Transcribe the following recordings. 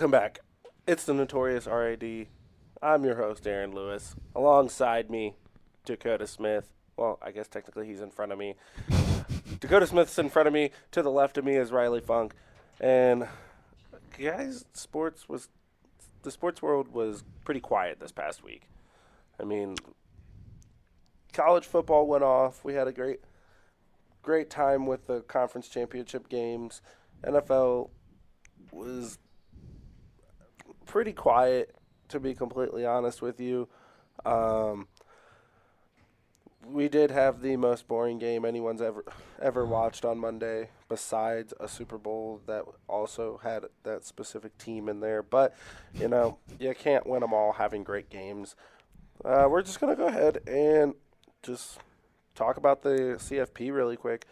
Welcome back. It's the notorious R.A.D. I'm your host, Aaron Lewis. Alongside me, Dakota Smith. Well, I guess technically he's in front of me. Dakota Smith's in front of me. To the left of me is Riley Funk. And, guys, the sports world was pretty quiet this past week. I mean, college football went off. We had a great time with the conference championship games. NFL was pretty quiet, to be completely honest with you. We did have the most boring game anyone's ever watched on Monday, besides a Super Bowl that also had that specific team in there. But, you can't win them all having great games. We're just going to go ahead and just talk about the CFP really quick.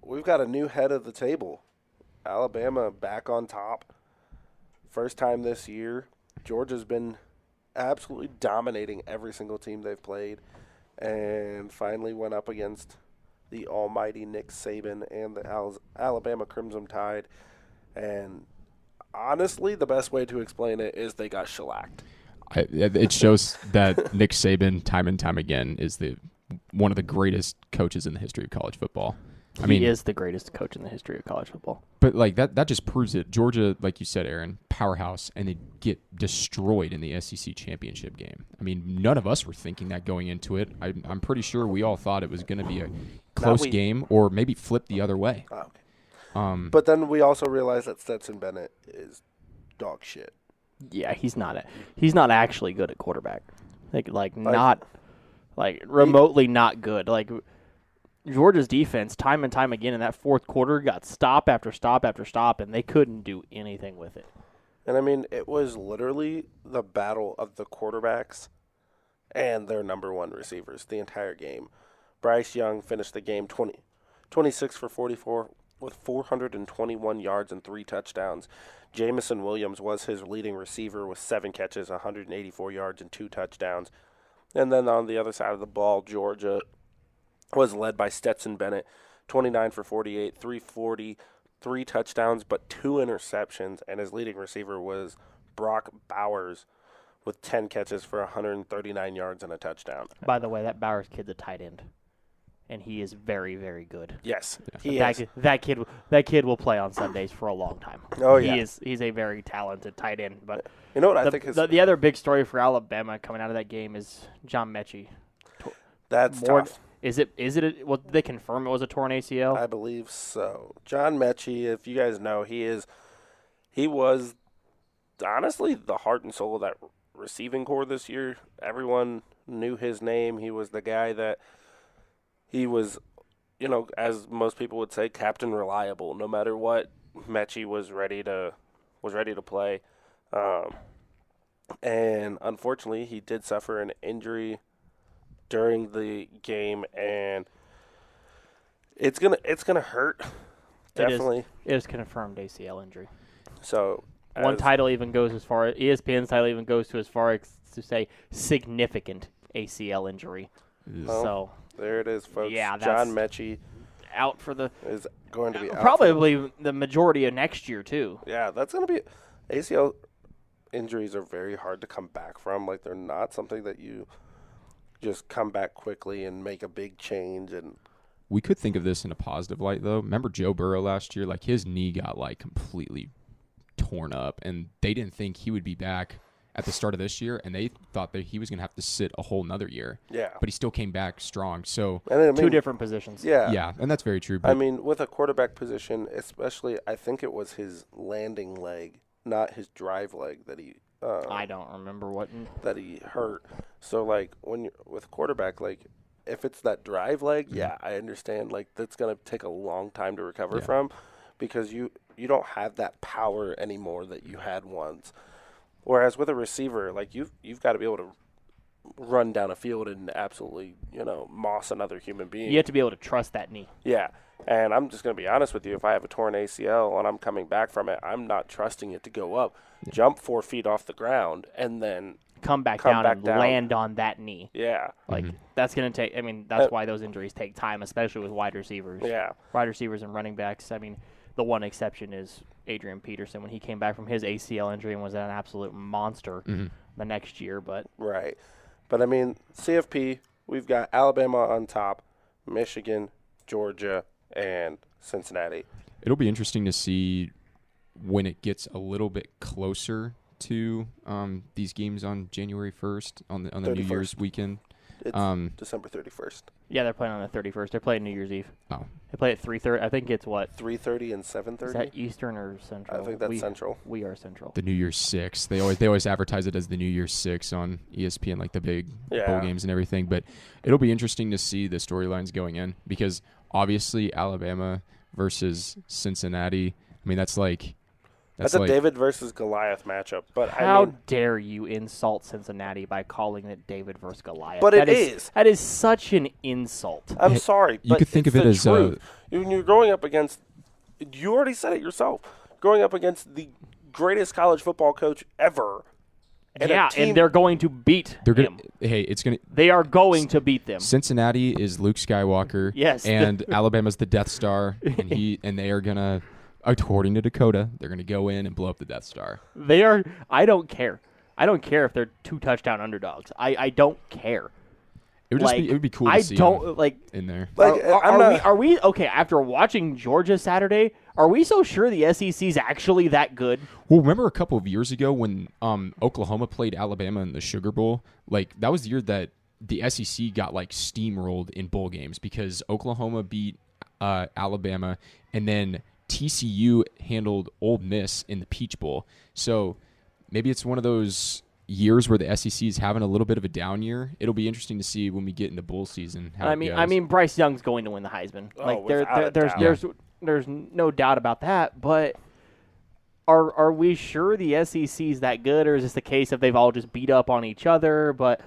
We've got a new head of the table. Alabama back on top. First time this year. Georgia's been absolutely dominating every single team they've played, and finally went up against the almighty Nick Saban and the Alabama Crimson Tide. And honestly, the best way to explain it is they got shellacked. It shows that Nick Saban, time and time again, is one of the greatest coaches in the history of college football. He is the greatest coach in the history of college football. But that just proves it. Georgia, like you said, Aaron, powerhouse, and they get destroyed in the SEC championship game. I mean, none of us were thinking that going into it. I'm pretty sure we all thought it was going to be a close game or maybe flip the other way. Oh, okay. But then we also realized that Stetson Bennett is dog shit. Yeah, he's not actually good at quarterback. Not remotely not good. Like, Georgia's defense, time and time again in that fourth quarter, got stop after stop after stop, and they couldn't do anything with it. And, I mean, it was literally the battle of the quarterbacks and their number one receivers the entire game. Bryce Young finished the game 26 for 44 with 421 yards and 3 touchdowns. Jamison Williams was his leading receiver with 7 catches, 184 yards, and 2 touchdowns. And then on the other side of the ball, Georgia was led by Stetson Bennett, 29 for 48, 340, 3 touchdowns, but 2 interceptions, and his leading receiver was Brock Bowers with 10 catches for 139 yards and a touchdown. By the way, that Bowers kid's a tight end, and he is very, very good. Yes, that kid will play on Sundays for a long time. Oh, yeah. He's a very talented tight end. But you know what I think is the other big story for Alabama coming out of that game is John Metchi. That's tough. Did they confirm it was a torn ACL? I believe so. John Metchi, if you guys know, he was honestly the heart and soul of that receiving corps this year. Everyone knew his name. He was the guy that he was, as most people would say, Captain Reliable. No matter what, Metchi was ready to play. And unfortunately, he did suffer an injury during the game, and it's gonna hurt. Definitely, it is confirmed ACL injury. So ESPN's title even goes as far as to say significant ACL injury. Well, so there it is, folks. Yeah, John Metchi out for is going to be out probably the majority of next year too. Yeah, that's gonna be ACL injuries are very hard to come back from. Like, they're not something that you just come back quickly and make a big change. And we could think of this in a positive light, though. Remember Joe Burrow last year? Like, his knee got completely torn up, and they didn't think he would be back at the start of this year, and they thought that he was going to have to sit a whole nother year. Yeah, but he still came back strong. So two different positions. Yeah, and that's very true. But I mean, with a quarterback position, especially, I think it was his landing leg, not his drive leg that he. I don't remember what that he hurt. So, when you're with a quarterback, if it's that drive leg, yeah, I understand. That's going to take a long time to recover from, because you don't have that power anymore that you had once. Whereas with a receiver, you've got to be able to run down a field and absolutely, moss another human being. You have to be able to trust that knee. Yeah. And I'm just going to be honest with you. If I have a torn ACL and I'm coming back from it, I'm not trusting it to go up, jump 4 feet off the ground, and then come back down and land on that knee. Yeah. That's going to take – that's why those injuries take time, especially with wide receivers. Yeah. Wide receivers and running backs. The one exception is Adrian Peterson when he came back from his ACL injury and was an absolute monster the next year. But Right. But, I mean, CFP, we've got Alabama on top, Michigan, Georgia, and Cincinnati. It'll be interesting to see when it gets a little bit closer to these games on January 1st on the New 31st. Year's weekend. It's December 31st. yeah, they're playing on the 31st. They're playing New Year's Eve. Oh, They play at 3:30. I think it's what? 3:30 and Is 7:30? that Eastern or Central? I think that's Central. We are Central. the New Year's 6. They always advertise it as the New Year's 6 on ESPN, like the big bowl games and everything. But it'll be interesting to see the storylines going in because obviously Alabama versus Cincinnati. I mean, that's a David versus Goliath matchup. But How dare you insult Cincinnati by calling it David versus Goliath? But it is. That is such an insult. I'm sorry, you but could think it's of it the as truth. When you're going up against, you already said it yourself, going up against the greatest college football coach ever. And and they're going to beat him. They are going to beat them. Cincinnati is Luke Skywalker. Yes. And Alabama's the Death Star, and they are gonna, according to Dakota, they're gonna go in and blow up the Death Star. They are. I don't care. I don't care if they're 2 touchdown underdogs. I don't care. It would be cool to see them in there. Are we okay? After watching Georgia Saturday, are we so sure the SEC's actually that good? Well, remember a couple of years ago when Oklahoma played Alabama in the Sugar Bowl? Like that was the year that the SEC got like steamrolled in bowl games because Oklahoma beat Alabama, and then TCU handled Ole Miss in the Peach Bowl. So maybe it's one of those years where the SEC is having a little bit of a down year. It'll be interesting to see when we get into bowl season how it goes. I mean, Bryce Young's going to win the Heisman. There's no doubt about that. But are we sure the SEC's that good, or is this the case of they've all just beat up on each other? But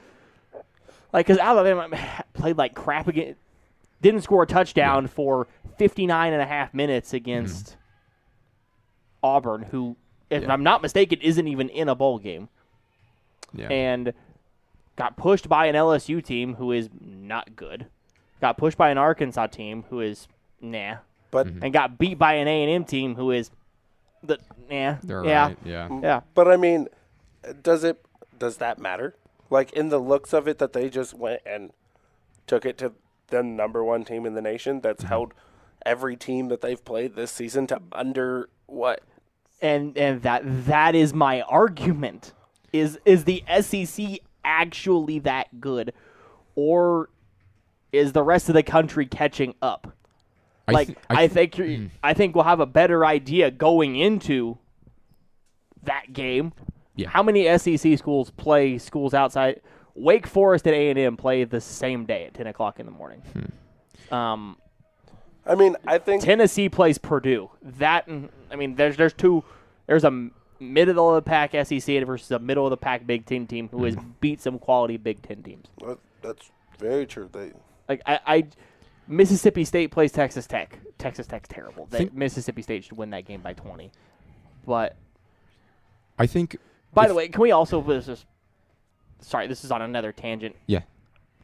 because Alabama played like crap again, didn't score a touchdown for 59 and a half minutes against Auburn, who, if I'm not mistaken, isn't even in a bowl game. Yeah. And got pushed by an LSU team who is not good. Got pushed by an Arkansas team who is nah. But and got beat by an A&M team who is nah. They're right. Yeah. But I mean, does that matter? Like in the looks of it, that they just went and took it to the number 1 team in the nation that's held every team that they've played this season to under what? And that is my argument. Is the SEC actually that good, or is the rest of the country catching up? I think we'll have a better idea going into that game. Yeah. How many SEC schools play schools outside? Wake Forest and A&M play the same day at 10 o'clock in the morning. I mean, I think Tennessee plays Purdue. There's a middle of the pack SEC versus a middle of the pack Big Ten team who has beat some quality Big Ten teams. that's very true. Mississippi State plays Texas Tech. Texas Tech's terrible. Mississippi State should win that game by 20. But I think. By the way, can we also sorry, this is on another tangent. Yeah.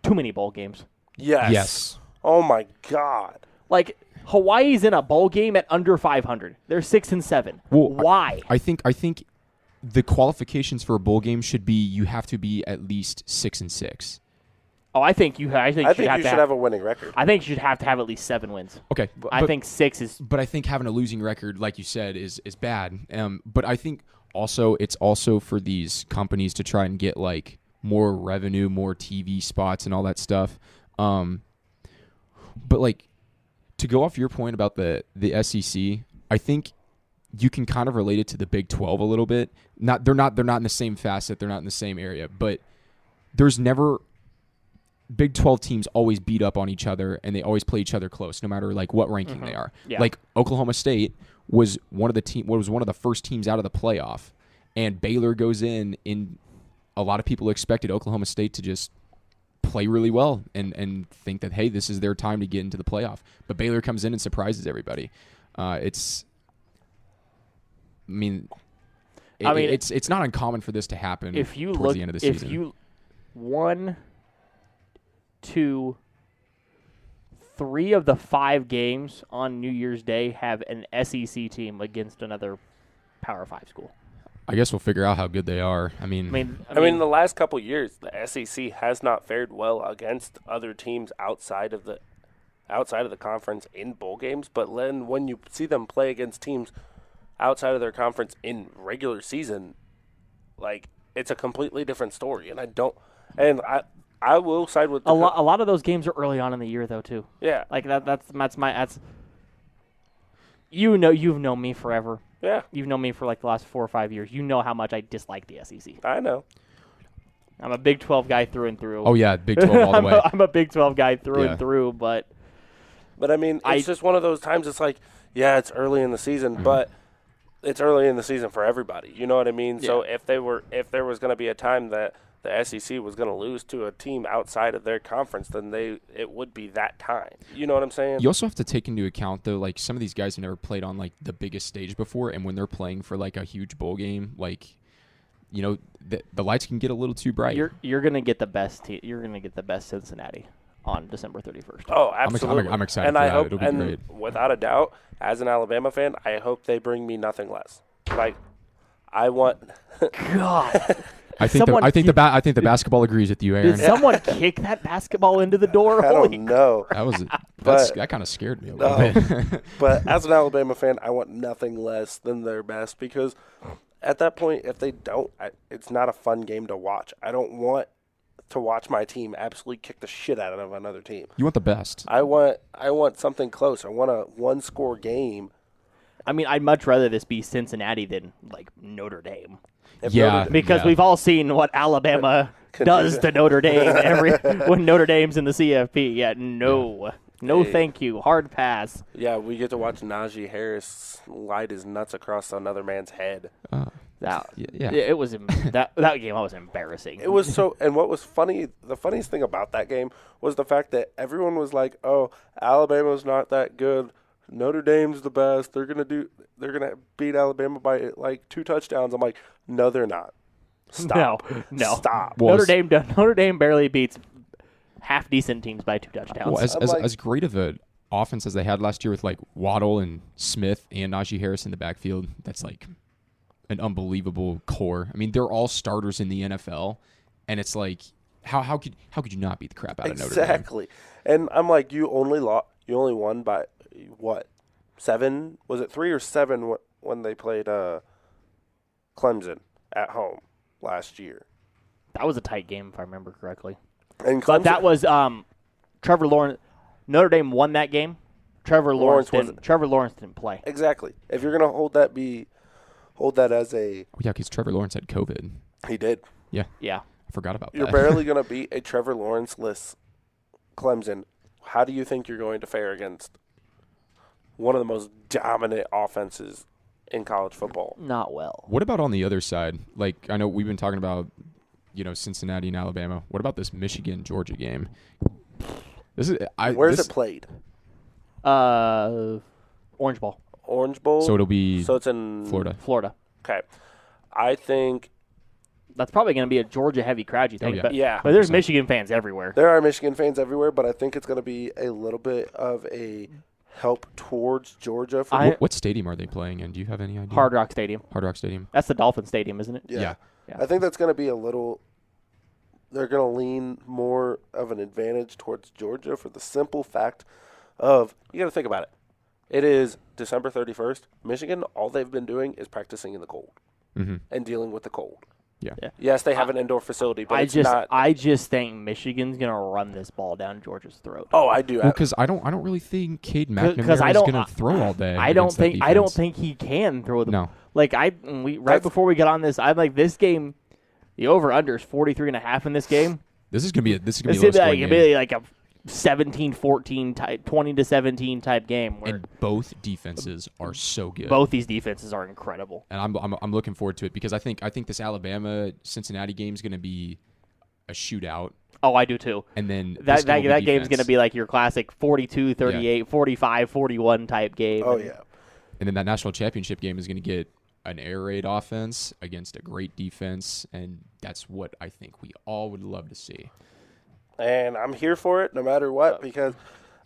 Too many bowl games. Yes. Oh my God. Like Hawaii's in a bowl game at under 500. They're 6-7. Well, why? I think the qualifications for a bowl game should be you have to be at least 6-6. Oh, I think you should have a winning record. I think you should have to have at least 7 wins. Okay, I think 6 is. But I think having a losing record, like you said, is bad. But I think also it's also for these companies to try and get like more revenue, more TV spots, and all that stuff. But like to go off your point about the SEC, I think you can kind of relate it to the Big 12 a little bit. They're not in the same facet, they're not in the same area, but there's never. Big 12 teams always beat up on each other, and they always play each other close, no matter like what ranking they are. Yeah. Like Oklahoma State was one of the first teams out of the playoff, and Baylor goes in. A lot of people expected Oklahoma State to just play really well and think that hey, this is their time to get into the playoff. But Baylor comes in and surprises everybody. It's not uncommon for this to happen. If you towards look, the end of the season. if you 1, 2, 3 of the 5 games on New Year's Day have an SEC team against another Power 5 school. I guess we'll figure out how good they are. I mean, the last couple years, the SEC has not fared well against other teams outside of the conference in bowl games. But then when you see them play against teams outside of their conference in regular season, like, it's a completely different story. And I will side with a lot of those games are early on in the year though too. Yeah, like that's you've known me forever. Yeah, you've known me for like the last 4 or 5 years. You know how much I dislike the SEC. I know. I'm a Big 12 guy through and through. Oh yeah, Big 12 all the way. I'm a Big 12 guy through and through, but I mean, it's just one of those times. It's like, yeah, it's early in the season, but it's early in the season for everybody. You know what I mean? Yeah. So if there was going to be a time that the SEC was going to lose to a team outside of their conference, then it would be that time. You know what I'm saying? You also have to take into account, though, like, some of these guys have never played on, like, the biggest stage before, and when they're playing for, like, a huge bowl game, like, you know, the lights can get a little too bright. You're going to get the best you're going to get the best Cincinnati on December 31st. Oh, absolutely. I'm excited and for I that. hope, It'll be and great. Without a doubt, as an Alabama fan, I hope they bring me nothing less. Like, I want God. I think the basketball agrees with you, Aaron. Did someone kick that basketball into the door? I don't know. That kind of scared me a little bit. But as an Alabama fan, I want nothing less than their best, because at that point, if they don't, it's not a fun game to watch. I don't want to watch my team absolutely kick the shit out of another team. You want the best. I want something close. I want a one-score game. I mean, I'd much rather this be Cincinnati than, like, Notre Dame. Because we've all seen what Alabama does to Notre Dame when Notre Dame's in the CFP. Yeah, no, thank you. Hard pass. Yeah, we get to watch Najee Harris light his nuts across another man's head. It was that game. I was embarrassing. It was so. And what was funny? The funniest thing about that game was the fact that everyone was like, "Oh, Alabama's not that good. Notre Dame's the best. They're gonna beat Alabama by like 2 touchdowns." I'm like, no, they're not. Stop. No. Stop. Notre Dame barely beats half decent teams by 2 touchdowns. Well, as great of an offense as they had last year with like Waddle and Smith and Najee Harris in the backfield, that's like an unbelievable core. I mean, they're all starters in the NFL, and it's like how could you not beat the crap out of Notre Dame? Exactly. And I'm like, you only won by what? 7? Was it 3 or 7 when they played Clemson at home last year? That was a tight game, if I remember correctly. And but that was Trevor Lawrence. Notre Dame won that game. Trevor Lawrence didn't play. Exactly. If you're gonna hold that as a because Trevor Lawrence had COVID. He did. Yeah. I forgot about that. You're barely gonna beat a Trevor Lawrence-less Clemson. How do you think you're going to fare against one of the most dominant offenses in college football? Not well. What about on the other side? Like, I know we've been talking about, Cincinnati and Alabama. What about this Michigan-Georgia game? Where's it played? Orange Bowl. Orange Bowl? So it's in Florida. Okay. I think that's probably going to be a Georgia-heavy crowd, you think? Yeah. But there's Michigan fans everywhere. There are Michigan fans everywhere, but I think it's going to be a little bit of a help towards Georgia. What stadium are they playing in? Do you have any idea? Hard Rock Stadium. Hard Rock Stadium. That's the Dolphin Stadium, isn't it? Yeah. I think that's going to be a little – they're going to lean more of an advantage towards Georgia for the simple fact of – you got to think about it. It is December 31st. Michigan, all they've been doing is practicing in the cold and dealing with the cold. Yeah. Yes, they have an indoor facility, but I just think Michigan's gonna run this ball down Georgia's throat. Oh, I do. Because I don't really think Cade McNamara is gonna throw all day. I don't think he can throw the ball. Like before we got on this, I'm like, this game, the over under is 43.5 in this game. This is gonna be a low scoring game. Like a 17-14 type, 20-17 type game. And both defenses are so good. Both these defenses are incredible. And I'm looking forward to it because I think this Alabama Cincinnati game is going to be a shootout. Oh, I do too. And then that game's going to be like your classic 42-38, 45-41 type game. Oh yeah. And then that national championship game is going to get an air raid offense against a great defense, and that's what I think we all would love to see. And I'm here for it no matter what because,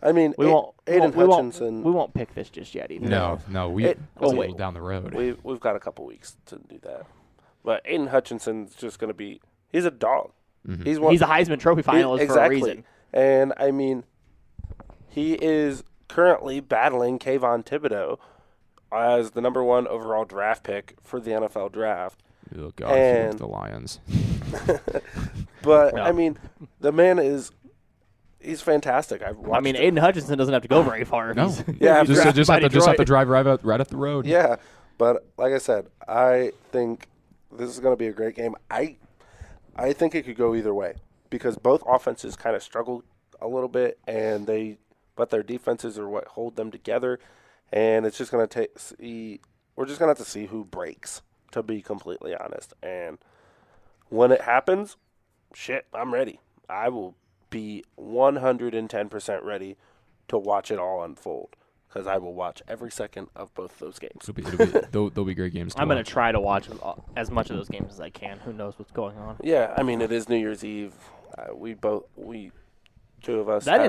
I mean, We won't. Aiden we Hutchinson. won't pick this just yet either. No, that's a little down the road. We've got a couple weeks to do that. But Aiden Hutchinson's just going to be – he's a dog. Mm-hmm. He's a Heisman Trophy finalist for a reason. And, I mean, he is currently battling Kayvon Thibodeau as the number 1 overall draft pick for the NFL draft. Oh, God, he went to the Lions. But, I mean, the man is – he's fantastic. Aiden Hutchinson doesn't have to go very far. No. Yeah, just have to drive right up the road. Yeah, but like I said, I think this is going to be a great game. I think it could go either way because both offenses kind of struggled a little bit, but their defenses are what hold them together, and it's just going to we're just going to have to see who breaks, to be completely honest. And when it happens, I'm ready. I will be 110% ready to watch it all unfold because I will watch every second of both those games. They'll be great games. I'm going to try to watch as much of those games as I can. Who knows what's going on? Yeah, I mean, it is New Year's Eve. Two of us. That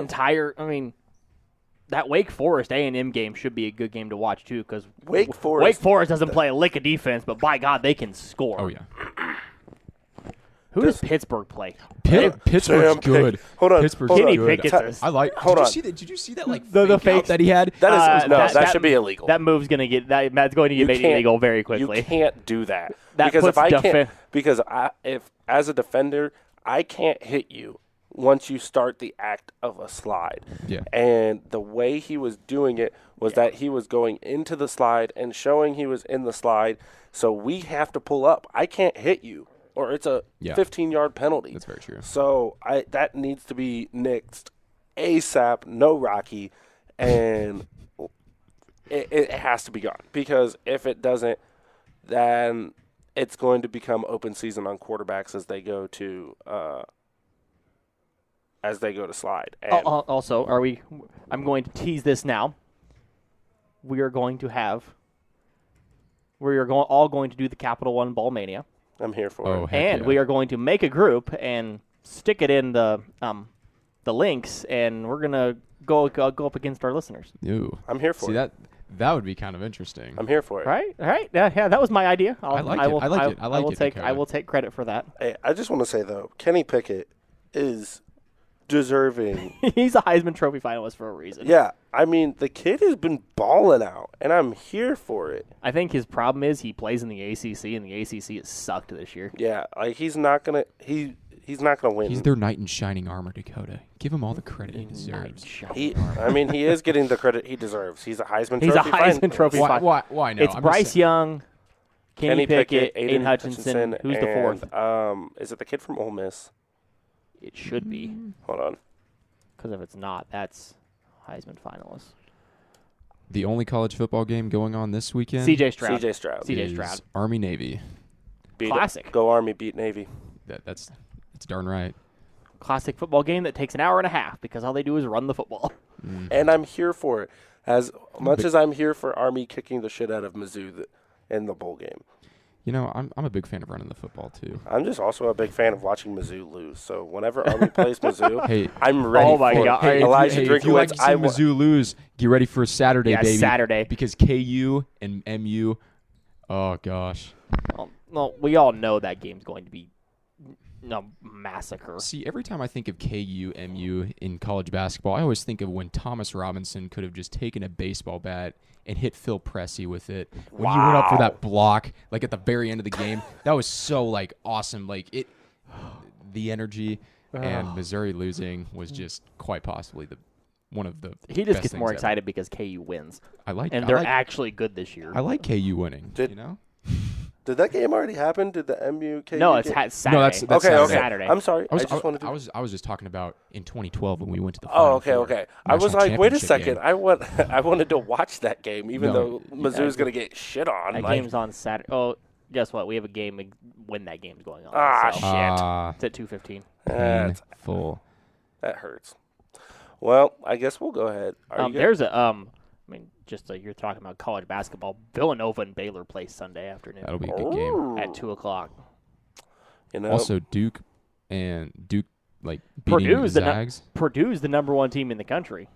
Wake Forest A&M game should be a good game to watch too because Wake Forest doesn't play a lick of defense, but by God, they can score. Oh yeah. Who does Pittsburgh play? Pittsburgh's good. Hold on. Pittsburgh's Kenny good. Pickett's. I like. Hold on. Did you see that like the fake out that he had? That should be illegal. That move's going to get that's going to get made illegal very quickly. You can't do that. That because puts if I can't, because if as a defender I can't hit you once you start the act of a slide. Yeah. And the way he was doing it was that he was going into the slide and showing he was in the slide. So we have to pull up. I can't hit you, or it's a 15-yard penalty. That's very true. So that needs to be nixed ASAP, no Rocky, and it has to be gone. Because if it doesn't, then it's going to become open season on quarterbacks as they go to slide. And also, I'm going to tease this now. We are going to all going to do the Capital One Ball Mania. I'm here for it. And we are going to make a group and stick it in the links, and we're gonna go up against our listeners. Ooh. I'm here for it. That would be kind of interesting. I'm here for it. Right? Yeah, that was my idea. I will take credit for that. Hey, I just want to say though, Kenny Pickett is deserving. He's a Heisman Trophy finalist for a reason. Yeah, I mean the kid has been balling out, and I'm here for it. I think his problem is he plays in the ACC, and the ACC has sucked this year. Yeah, like he's not gonna win. He's their knight in shining armor, Dakota. Give him all the credit he deserves. He is getting the credit he deserves. He's a Heisman Trophy finalist. Why no? It's Bryce Young, Kenny Pickett, Aiden Hutchinson. Who's the fourth? Is it the kid from Ole Miss? It should be. Hold on. Because if it's not, that's Heisman finalist. The only college football game going on this weekend. CJ Stroud. CJ Stroud. Army Navy. Classic. Go Army, beat Navy. That's darn right. Classic football game that takes an hour and a half because all they do is run the football. And I'm here for it. As much as I'm here for Army kicking the shit out of Mizzou in the bowl game. You know, I'm a big fan of running the football too. I'm just also a big fan of watching Mizzou lose. So whenever Army plays Mizzou, hey, I'm ready. Oh my God! Hey, Elijah Drinkowitz, if you like to see Mizzou lose, get ready for Saturday, baby. Saturday. Because KU and MU, oh gosh. Well, we all know that game's going to be massacre. See, every time I think of KU, MU in college basketball, I always think of when Thomas Robinson could have just taken a baseball bat and hit Phil Pressey with it. When he went up for that block, like at the very end of the game, that was so like awesome. Like the energy and Missouri losing was just quite possibly one of the. He just gets more excited because KU wins. They're actually good this year. I like KU winning. You know. Did that game already happen? Did the MU KU No, it's Saturday. No, that's okay. Saturday. I'm sorry. I was just talking about in 2012 when we went to the. Okay. I was like, wait a second. I wanted to watch that game, even though Mizzou's going to get shit on. That game's on Saturday. Oh, guess what? We have a game when that game's going on. Shit. It's at 2:15. Painful. That hurts. Well, I guess we'll go ahead. There's just you're talking about college basketball. Villanova and Baylor play Sunday afternoon. That'll be a good game at 2:00. You know, also Duke like beating Purdue's Zags. Purdue's the number one team in the country.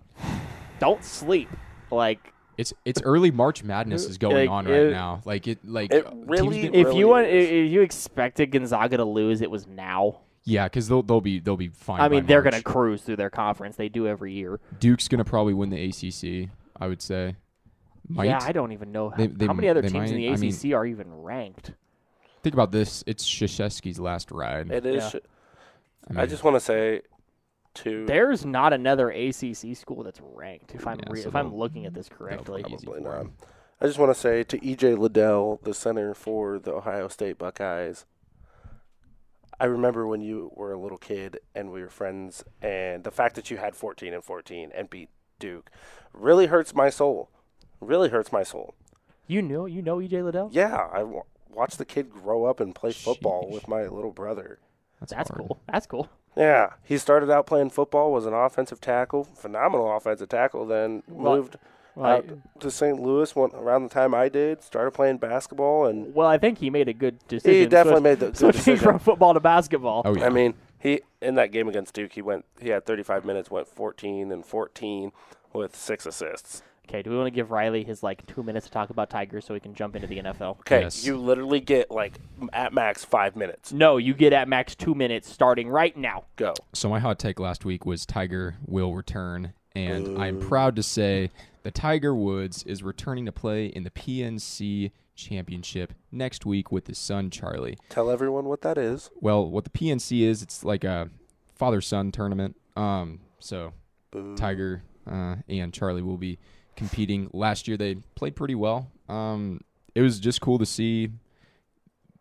don't sleep. Like It's early March Madness is going on right now. Like it teams really, get- if you expected Gonzaga to lose, it was now. yeah, because they'll be fine. I mean, by they're March. going to cruise through their conference. They do every year. Duke's gonna probably win the ACC. I would say. Might. Yeah, I don't even know They how many other they teams in the might. ACC are even ranked. Think about this. It's Krzyzewski's last ride. It is. Yeah. I just want to say, too. There's not another ACC school that's ranked. If I'm Yeah, so if I'm they'll- looking at this correctly. probably easy Probably for not. him. I just want to say to E.J. Liddell, the center for the Ohio State Buckeyes, I remember when you were a little kid and we were friends, and the fact that you had 14-14 and beat Duke really hurts my soul. Really hurts my soul. You know EJ Liddell? Yeah, I watched the kid grow up and play football Sheesh. with my little brother. That's hard. cool. That's cool. Yeah, he started out playing football, was an offensive tackle, phenomenal offensive tackle, then moved out to St. Louis around the time I did, started playing basketball, and Well, I think he made a good decision. he definitely made the good switching decision. from football to basketball. Oh yeah. I mean, he in that game against Duke, he had 35 minutes, went 14-14 with 6 assists. Okay, do we want to give Riley his 2 minutes to talk about Tigers so he can jump into the NFL? Okay, Yes. you literally get at max 5 minutes. No, you get at max 2 minutes starting right now. Go. So my hot take last week was Tiger will return, and I'm proud to say that Tiger Woods is returning to play in the PNC Championship next week with his son Charlie. Tell everyone what that is. Well, what the PNC is, it's like a father-son tournament. So Boo. Tiger and Charlie will be competing. Last year they played pretty well. It was just cool to see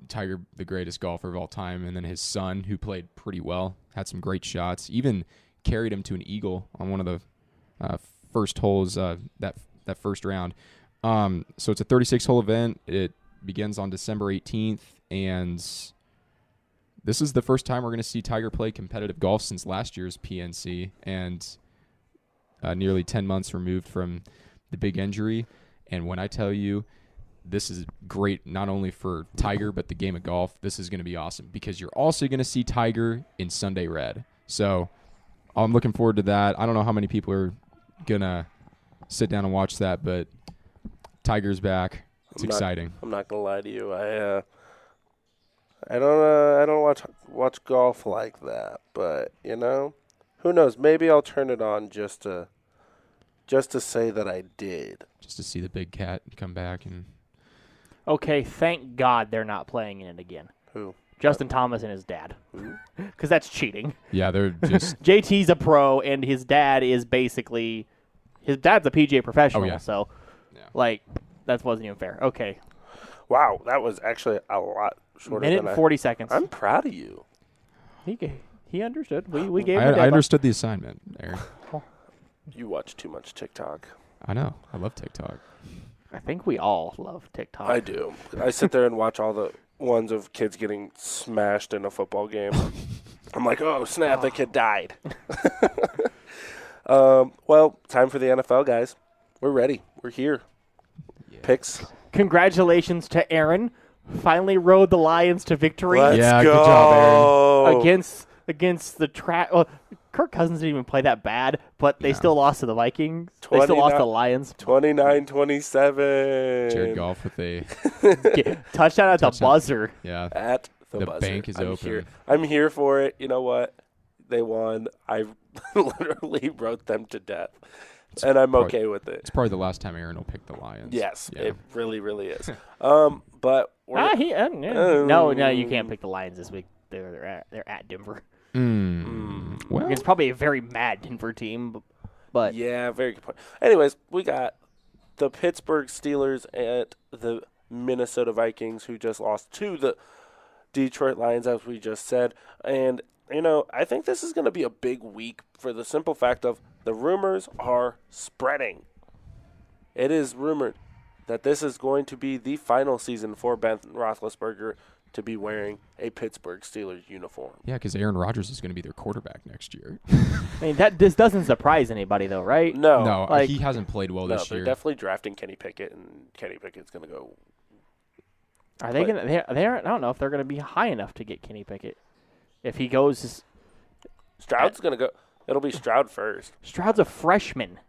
Tiger, the greatest golfer of all time, and then his son, who played pretty well, had some great shots, even carried him to an eagle on one of the first holes that first round. So it's a 36-hole event. It begins on December 18th, and this is the first time we're going to see Tiger play competitive golf since last year's PNC, and nearly 10 months removed from the big injury. And when I tell you this is great not only for Tiger but the game of golf, this is going to be awesome because you're also going to see Tiger in Sunday red. So I'm looking forward to that. I don't know how many people are going to sit down and watch that, but Tiger's back. It's exciting. I'm not gonna lie to you. I don't watch golf like that, but who knows? Maybe I'll turn it on just to say that I did. Just to see the big cat come back. And Okay, thank God they're not playing in it again. Who? Justin Thomas and his dad. Because that's cheating. yeah, they're just JT's a pro, and his dad is basically – his dad's a PGA professional. Oh, yeah. So, Yeah. that wasn't even fair. Okay. Wow, that was actually a lot shorter Minute than and 40 seconds. I'm proud of you. He understood. We gave him a I deadline. understood the assignment, Aaron. You watch too much TikTok. I know. I love TikTok. I think we all love TikTok. I do. I sit there and watch all the ones of kids getting smashed in a football game. I'm like, oh, snap, the kid died. Well, time for the NFL, guys. We're ready. We're here. Yeah. Picks. Congratulations to Aaron. Finally rode the Lions to victory Let's Yeah, go. good job, against the track. Well, Kirk Cousins didn't even play that bad, but they still lost to the Vikings. They still lost to the Lions. 29-27. Jared Goff with a Touchdown at the buzzer. yeah. At the buzzer. bank is open. I'm here for it. You know what? They won. I literally wrote them to death. And I'm okay with it. It's probably the last time Aaron will pick the Lions. Yes, Yeah. it really, really is. But we're, No, you can't pick the Lions this week. They're at Denver. Well, It's probably a very mad Denver team, but yeah, very good point. Anyways, we got the Pittsburgh Steelers and the Minnesota Vikings, who just lost to the Detroit Lions, as we just said. And, I think this is going to be a big week for the simple fact of the rumors are spreading. It is rumored that this is going to be the final season for Ben Roethlisberger to be wearing a Pittsburgh Steelers uniform. yeah, because Aaron Rodgers is going to be their quarterback next year. I mean this doesn't surprise anybody though, right? No. No, he hasn't played well this they're year. definitely drafting Kenny Pickett, and Kenny Pickett's going to – go. Are they gonna? I don't know if they're gonna be high enough to get Kenny Pickett. If he goes, Stroud's going to go – it'll be Stroud first. Stroud's a freshman.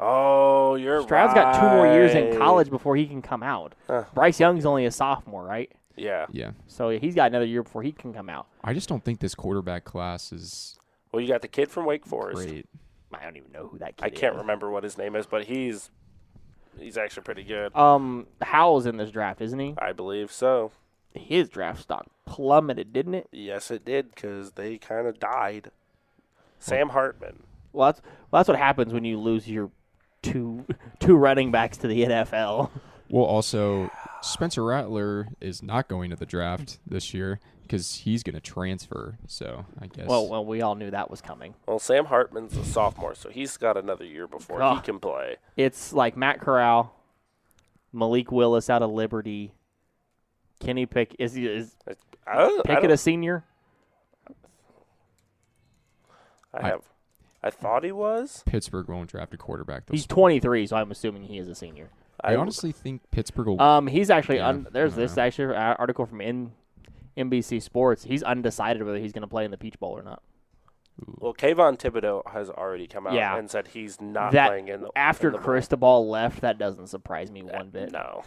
Oh, you're Stroud's right. got 2 more years in college before he can come out. Huh. Bryce Young's only a sophomore, right? Yeah. Yeah. So he's got another year before he can come out. I just don't think this quarterback class is Well, you got the kid from Wake Forest. great. I don't even know who that kid I can't is. remember what his name is, but he's actually pretty good. Howell's in this draft, isn't he? I believe so. His draft stock plummeted, didn't it? Yes, it did, because they kind of died. Sam Hartman. Well, that's what happens when you lose your two running backs to the NFL. Well, also, Spencer Rattler is not going to the draft this year because he's going to transfer. So I guess. Well, we all knew that was coming. Well, Sam Hartman's a sophomore, so he's got another year before he can play. It's like Matt Corral, Malik Willis out of Liberty, Kenny Pickett. Is Pickett a senior? I thought he was. Pittsburgh won't draft a quarterback. He's 23, so I'm assuming he is a senior. I honestly think Pittsburgh will. He's actually Yeah, there's this actually article from NBC Sports. He's undecided whether he's going to play in the Peach Bowl or not. Well, Kayvon Thibodeau has already come out and said he's not playing in the after in the Cristobal left. That doesn't surprise me one bit. No,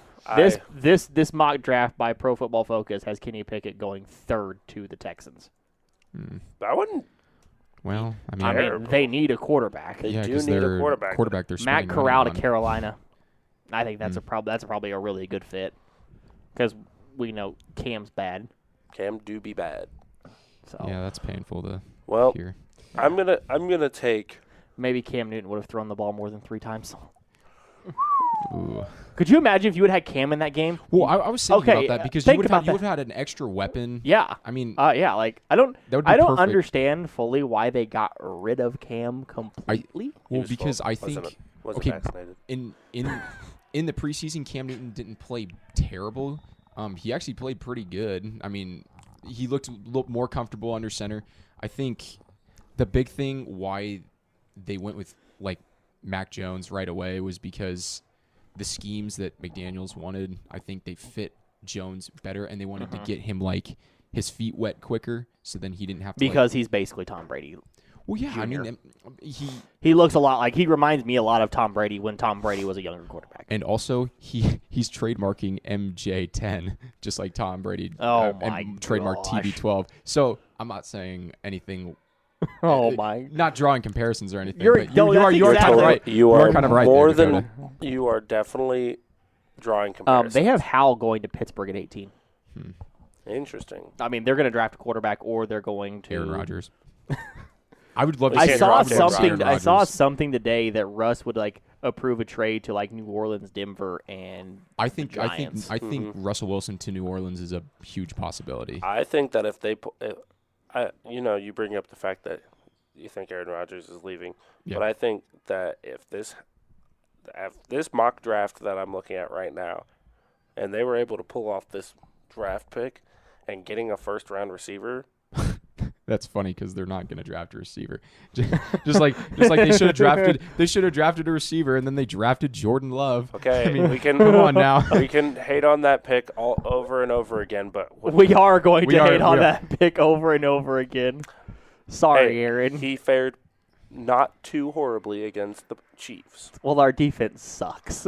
this mock draft by Pro Football Focus has Kenny Pickett going 3rd to the Texans. I wouldn't. Well, I mean, they need a quarterback. They yeah, do because need their a quarterback. They're Matt spending Corral to money on. Carolina. I think that's that's probably a really good fit because we know Cam's bad. Cam do be bad. So Yeah, that's painful to Well, hear. I'm gonna take. maybe Cam Newton would have thrown the ball more than 3 times. Ooh. Could you imagine if you would have had Cam in that game? Well, I was thinking Okay, about that because think you would about have had an extra weapon. Yeah. I mean, Yeah, like I don't That would be perfect. understand fully why they got rid of Cam completely. well, because I think Wasn't okay, vaccinated. in the preseason, Cam Newton didn't play terrible. He actually played pretty good. I mean, he looked more comfortable under center. I think the big thing why they went with like Mac Jones right away was because the schemes that McDaniels wanted, I think they fit Jones better, and they wanted to get him like his feet wet quicker, so then he didn't have to. Because he's basically Tom Brady. Well, yeah, I Junior. mean, He looks a lot like he reminds me a lot of Tom Brady when Tom Brady was a younger quarterback. and also he's trademarking MJ10 just like Tom Brady. Oh my and trademark gosh. TB12. So I'm not saying anything. Oh my! Not drawing comparisons or anything. You're- but no, you are that's kind of exactly- right. You are kind of right. more there, than Dakota. you are definitely drawing comparisons. They have Howell going to Pittsburgh at 18. Interesting. I mean, they're going to draft a quarterback, or they're going to Aaron Rodgers. I would love to. I see can't I saw draft Aaron something. I saw Rodgers. something today that Russ would like approve a trade to like New Orleans, Denver, and I think Giants. Russell Wilson to New Orleans is a huge possibility. I think that if they, you bring up the fact that you think Aaron Rodgers is leaving, Yeah. but I think that if this mock draft that I'm looking at right now, and they were able to pull off this draft pick and getting a first-round receiver. That's funny because they're not going to draft a receiver. just like they should have drafted. They should have drafted a receiver, and then they drafted Jordan Love. Okay, I mean, we can come on now. we can hate on that pick all over and over again, but we are going We to are- hate on we are. that pick over and over again. Sorry, hey, Aaron. he fared not too horribly against the Chiefs. Well, our defense sucks.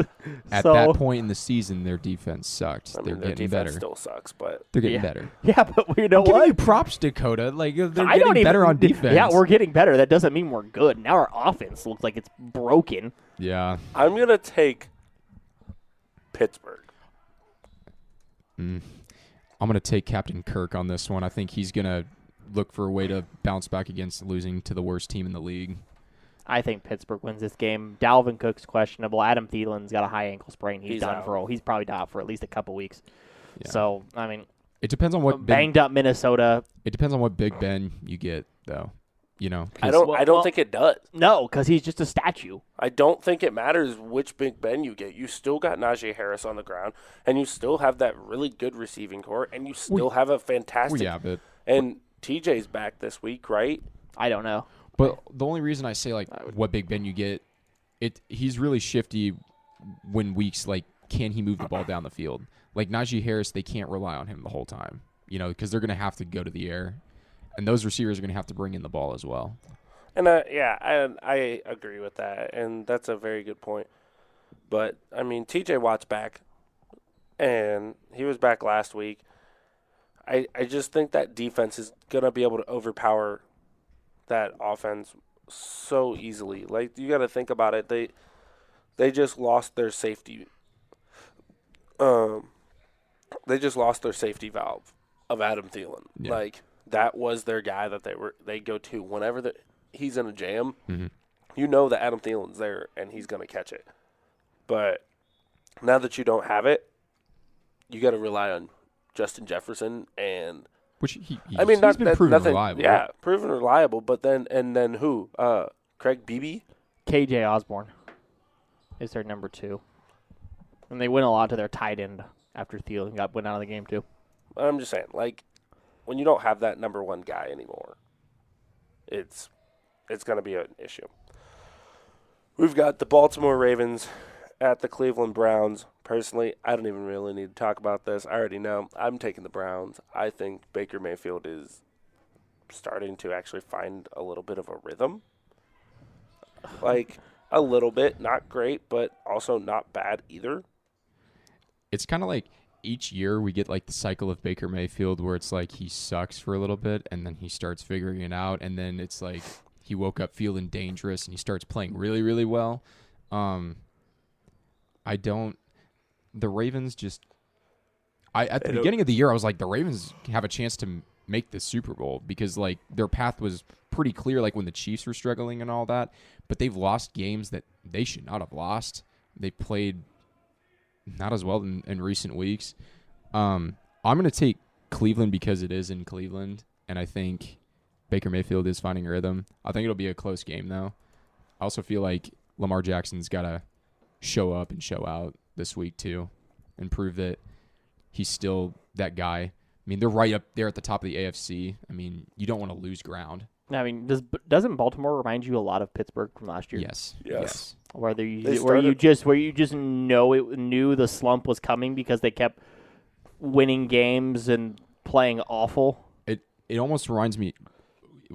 At So- that point in the season, their defense sucked. I They're mean, their getting defense better. still sucks, but They're getting Yeah. better. Yeah, but you know I'm giving what? you props, Dakota. Like they're I don't getting better even, on defense. Yeah, we're getting better. That doesn't mean we're good. Now our offense looks like it's broken. Yeah. I'm going to take Pittsburgh. I'm going to take Captain Kirk on this one. I think he's going to look for a way to bounce back against losing to the worst team in the league. I think Pittsburgh wins this game. Dalvin Cook's questionable. Adam Thielen's got a high ankle sprain. He's done out. he's probably out for at least a couple weeks. Yeah. So I mean, It depends on what banged up Minnesota. It depends on what Big Ben you get, though. You know, 'cause- I don't think it does. No, because he's just a statue. I don't think it matters which Big Ben you get. You still got Najee Harris on the ground, and you still have that really good receiving core, and you still have a fantastic. Well, yeah, but And TJ's back this week, right? I don't know. the only reason I say like what Big Ben you get, he's really shifty when weeks like can he move the ball down the field? Like Najee Harris, they can't rely on him the whole time, you know, because they're going to have to go to the air, and those receivers are going to have to bring in the ball as well. And I agree with that, and that's a very good point. But I mean, T.J. Watt's back, and he was back last week. I just think that defense is gonna be able to overpower that offense so easily. Like, you got to think about it. They just lost their safety. They just lost their safety valve of Adam Thielen. Yeah. Like, that was their guy that they go to whenever he's in a jam. Mm-hmm. You know that Adam Thielen's there and he's gonna catch it. But now that you don't have it, you got to rely on Justin Jefferson and. Which he's been proven nothing, reliable. Yeah, proven reliable. But then who? Craig Beebe? KJ Osborne is their number 2. And they went a lot to their tight end after Thielen went out of the game, too. I'm just saying, like, when you don't have that number 1 guy anymore, it's going to be an issue. We've got the Baltimore Ravens at the Cleveland Browns. Personally, I don't even really need to talk about this. I already know. I'm taking the Browns. I think Baker Mayfield is starting to actually find a little bit of a rhythm. Like, a little bit. Not great, but also not bad either. It's kind of like each year we get like the cycle of Baker Mayfield where it's like he sucks for a little bit and then he starts figuring it out, and then it's like he woke up feeling dangerous and he starts playing really, really well. The Ravens just at the beginning of the year I was like, the Ravens have a chance to make the Super Bowl because like their path was pretty clear, like when the Chiefs were struggling and all that, but they've lost games that they should not have lost. They played not as well in recent weeks. I'm going to take Cleveland because it is in Cleveland, and I think Baker Mayfield is finding a rhythm. I think it'll be a close game, though. I also feel like Lamar Jackson's got to show up and show out this week, too, and prove that he's still that guy. I mean, they're right up there at the top of the AFC. I mean, you don't want to lose ground. I mean, doesn't Baltimore remind you a lot of Pittsburgh from last year? Yes. Where you just knew the slump was coming because they kept winning games and playing awful. It almost reminds me,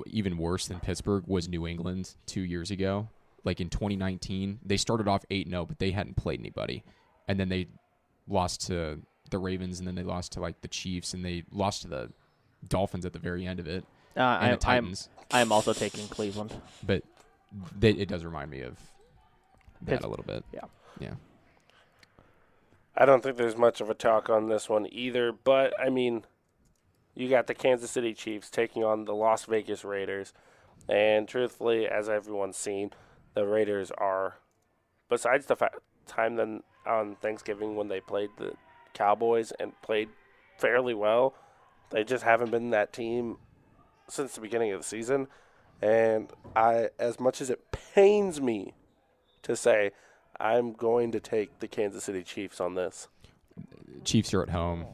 even worse than Pittsburgh was New England 2 years ago. Like in 2019, they started off 8-0, but they hadn't played anybody, and then they lost to the Ravens, and then they lost to like the Chiefs, and they lost to the Dolphins at the very end of it. And the Titans. I am also taking Cleveland, but it does remind me of that a little bit. Yeah. I don't think there's much of a talk on this one either, but I mean, you got the Kansas City Chiefs taking on the Las Vegas Raiders, and truthfully, as everyone's seen, the Raiders are, besides the time then on Thanksgiving when they played the Cowboys and played fairly well, they just haven't been that team since the beginning of the season. And as much as it pains me to say, I'm going to take the Kansas City Chiefs on this. Chiefs are at home.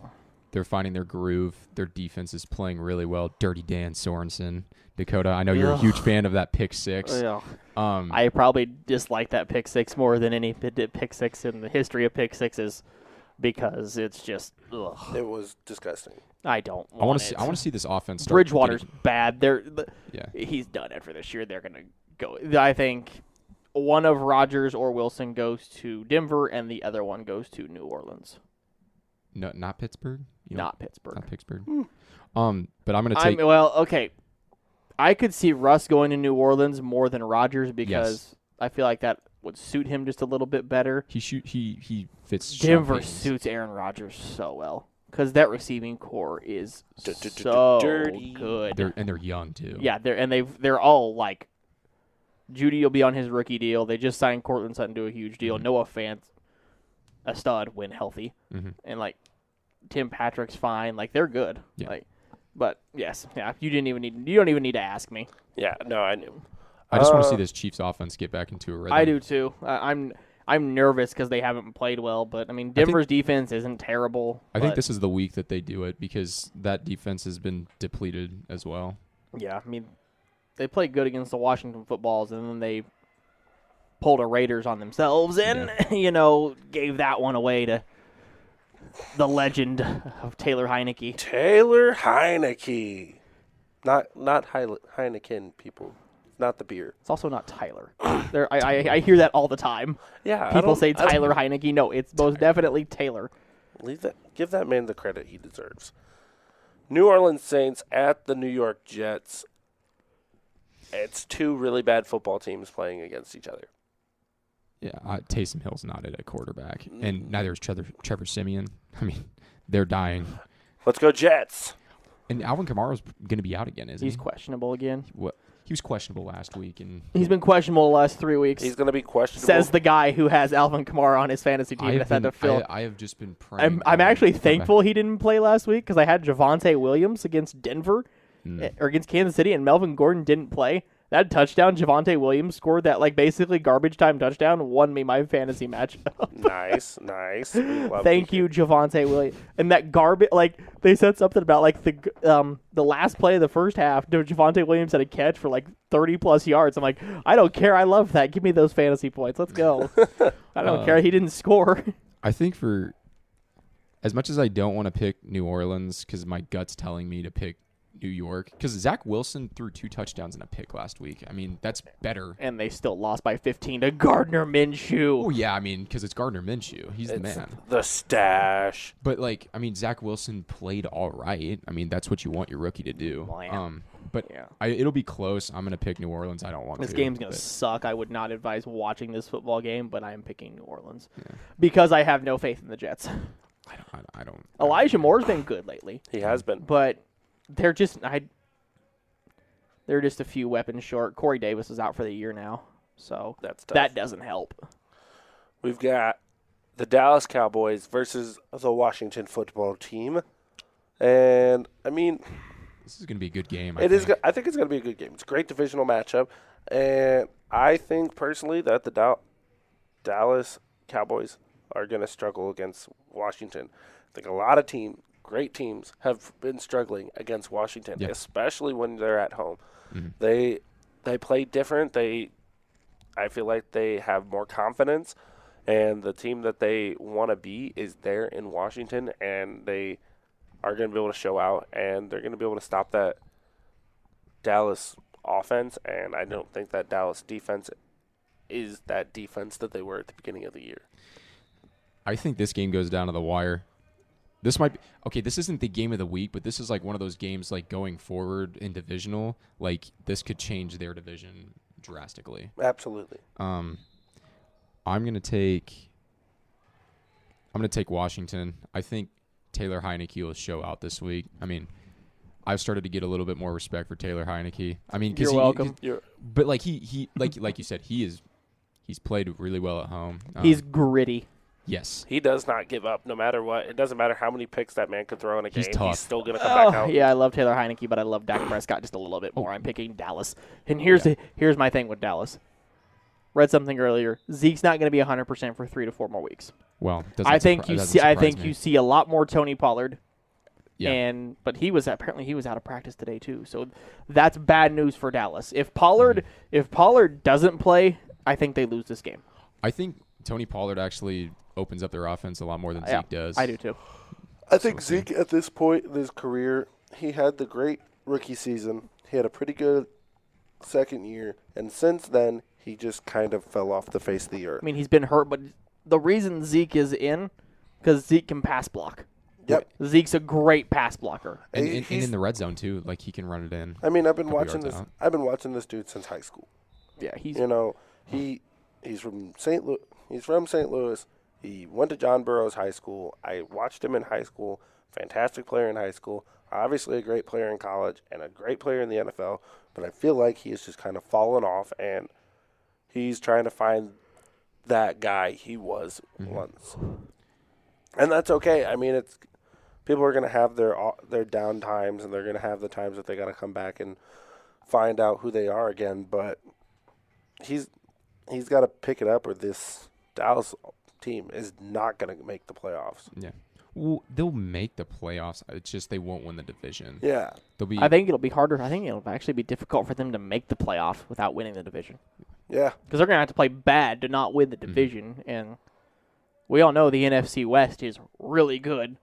They're finding their groove. Their defense is playing really well. Dirty Dan Sorensen. Dakota, I know you're a huge fan of that pick six. Yeah. I probably dislike that pick six more than any pick six in the history of pick sixes because it's just ugh. It was disgusting. I don't. I want to see this offense start. Bridgewater's bad. He's done it for this year. They're gonna go. I think one of Rodgers or Wilson goes to Denver, and the other one goes to New Orleans. No, not Pittsburgh. Not Pittsburgh. Not Pittsburgh. But I'm gonna take. Okay. I could see Russ going to New Orleans more than Rodgers because I feel like that would suit him just a little bit better. He fits. Denver suits Aaron Rodgers so well because that receiving core is so good. They're young too. Yeah, they're all like. Judy will be on his rookie deal. They just signed Cortland Sutton to a huge deal. Noah Fant, a stud when healthy, and like Tim Patrick's fine. Like they're good. Yeah. But yes, you don't even need to ask me. Yeah, no, I knew. I just want to see this Chiefs offense get back into a rhythm. I do too. I'm nervous because they haven't played well, but I mean Denver's defense isn't terrible. I think this is the week that they do it because that defense has been depleted as well. Yeah, I mean they played good against the Washington Footballs, and then they pulled a Raiders on themselves, and gave that one away to the legend of Taylor Heineke. Taylor Heineke. Not Heineken, people. not the beer. It's also not Tyler. I hear that all the time. Yeah, People say Tyler Heineke. No, it's most definitely Taylor. Give that man the credit he deserves. New Orleans Saints at the New York Jets. It's two really bad football teams playing against each other. Yeah, Taysom Hill's not at a quarterback, and neither is Trevor Siemian. I mean, they're dying. Let's go Jets. And Alvin Kamara's going to be out again, isn't he? He's questionable again. What? He was questionable last week, and he's been questionable the last 3 weeks. He's going to be questionable. Says the guy who has Alvin Kamara on his fantasy team. I have just been praying. I'm actually thankful he didn't play last week because I had Javonte Williams against Denver or against Kansas City, and Melvin Gordon didn't play. That touchdown Javonte Williams scored, that basically garbage time touchdown, won me my fantasy matchup. Nice. Thank you, Javonte Williams. And that garbage, they said something about the last play of the first half, Javonte Williams had a catch for 30+ yards. I'm like, I don't care. I love that. Give me those fantasy points. Let's go. I don't care. He didn't score. I think for as much as I don't want to pick New Orleans because my gut's telling me to pick New York, because Zach Wilson threw 2 touchdowns and a pick last week. I mean, that's better. And they still lost by 15 to Gardner Minshew. Oh, yeah, I mean, because it's Gardner Minshew. He's the man. The stash. But, Zach Wilson played all right. I mean, that's what you want your rookie to do. Well, yeah. But yeah. It'll be close. I'm going to pick New Orleans. I don't want this to. This game's going to suck. I would not advise watching this football game, but I am picking New Orleans because I have no faith in the Jets. I don't. Elijah Moore's been good lately. He has been. But they're just a few weapons short. Corey Davis is out for the year now, so that doesn't help. We've got the Dallas Cowboys versus the Washington football team, and I mean, this is going to be a good game. I think it's going to be a good game. It's a great divisional matchup, and I think personally that the Dallas Cowboys are going to struggle against Washington. I think a lot of great teams have been struggling against Washington, especially when they're at home. Mm-hmm. They play different. I feel like they have more confidence, and the team that they want to be is there in Washington, and they are going to be able to show out, and they're going to be able to stop that Dallas offense, and I don't think that Dallas defense is that defense that they were at the beginning of the year. I think this game goes down to the wire. This might be okay. This isn't the game of the week, but this is one of those games going forward in divisional. This could change their division drastically. Absolutely. I'm gonna take Washington. I think Taylor Heineke will show out this week. I mean, I've started to get a little bit more respect for Taylor Heineke. I mean, you're welcome. But he like you said, he's played really well at home. He's gritty. Yes. He does not give up no matter what. It doesn't matter how many picks that man could throw in a game. He's tough. He's still going to come back out. Yeah, I love Taylor Heineke, but I love Dak Prescott just a little bit more. I'm picking Dallas. And here's my thing with Dallas. Read something earlier. Zeke's not going to be 100% for 3 to 4 more weeks. Well, I think you see a lot more Tony Pollard. Yeah. But he was out of practice today too. So that's bad news for Dallas. If Pollard doesn't play, I think they lose this game. I think Tony Pollard actually opens up their offense a lot more than Zeke does. I do too. I think Zeke at this point in his career, he had the great rookie season. He had a pretty good second year, and since then he just kind of fell off the face of the earth. I mean, he's been hurt, but the reason Zeke is in because Zeke can pass block. Yep. Zeke's a great pass blocker. And in the red zone too, he can run it in. I mean, I've been watching this dude since high school. Yeah, he's from St. Louis. He's from St. Louis. He went to John Burroughs High School. I watched him in high school. Fantastic player in high school. Obviously a great player in college and a great player in the NFL. But I feel like he has just kind of fallen off, and he's trying to find that guy he was once. And that's okay. I mean, people are going to have their down times, and they're going to have the times that they got to come back and find out who they are again. But he's got to pick it up, or this Dallas team is not going to make the playoffs. Yeah. Well, they'll make the playoffs. It's just they won't win the division. Yeah. I think it'll be harder. I think it'll actually be difficult for them to make the playoff without winning the division. Yeah. Because they're going to have to play bad to not win the division. And we all know the NFC West is really good.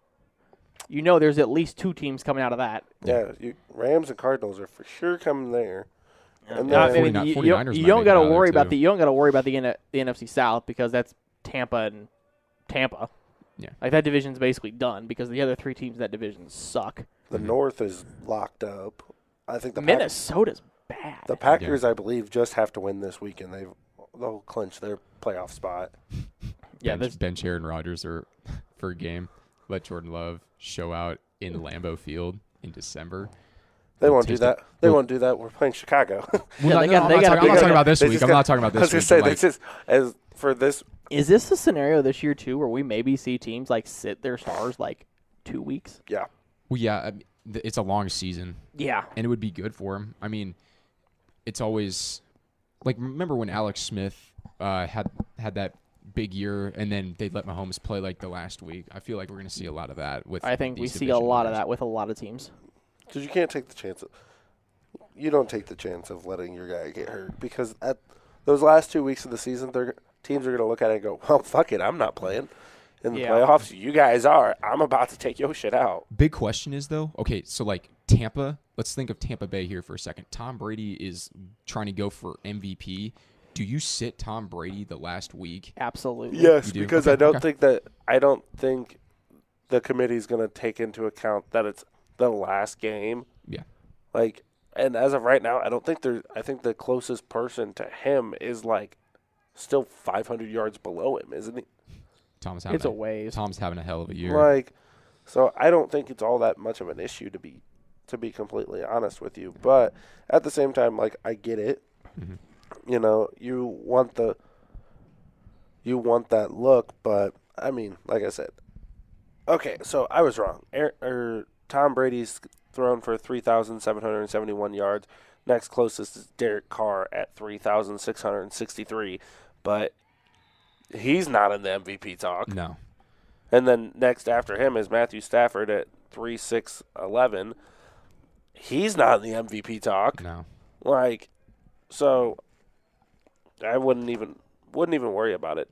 You know there's at least 2 teams coming out of that. Yeah. Rams and Cardinals are for sure coming there. And I then, mean, 49ers you might don't make got it to out of worry there, about too. you don't got to worry about the NFC South because that's Tampa and Tampa. Yeah. Like that division's basically done because the other three teams in that division suck. the North is locked up. I think Minnesota's bad. the Packers, I believe, just have to win this week, and they'll clinch their playoff spot. Yeah, bench Aaron Rodgers for a game. Let Jordan Love show out in Lambeau Field in December. They won't do that. They won't do that. We're playing Chicago. I'm not talking about this week. I'm not talking about this week. I was going to say, as for this. Is this a scenario this year too, where we maybe see teams like sit their stars like 2 weeks? Yeah. Well, yeah, it's a long season. Yeah, and it would be good for him. I mean, it's always like remember when Alex Smith had that big year, and then they let Mahomes play like the last week. I feel like we're going to see a lot of that with. I think we these see a division lot of winners. that with a lot of teams. Because you can't take the chance. You don't take the chance of letting your guy get hurt because at those last 2 weeks of the season, teams are going to look at it and go, "Well, fuck it, I'm not playing." In the playoffs, you guys are. I'm about to take your shit out. Big question is, though, okay, so like Tampa, let's think of Tampa Bay here for a second. Tom Brady is trying to go for MVP. Do you sit Tom Brady the last week? Absolutely. Yes, You do? because Okay, I don't think the committee's going to take into account that it's the last game. Yeah. Like, and as of right now, I think the closest person to him is like still 500 yards below him, isn't he? Tom's It's a ways. Tom's having a hell of a year. Like, so I don't think it's all that much of an issue to be completely honest with you. But at the same time, like, I get it. Mhm. You know, you want that look, but I mean, like I said, okay, so I was wrong. Tom Brady's thrown for 3,771 yards. Next closest is Derek Carr at 3,663, but he's not in the MVP talk. No. And then next after him is Matthew Stafford at 3,611. He's not in the MVP talk. No. Like, so I wouldn't even worry about it.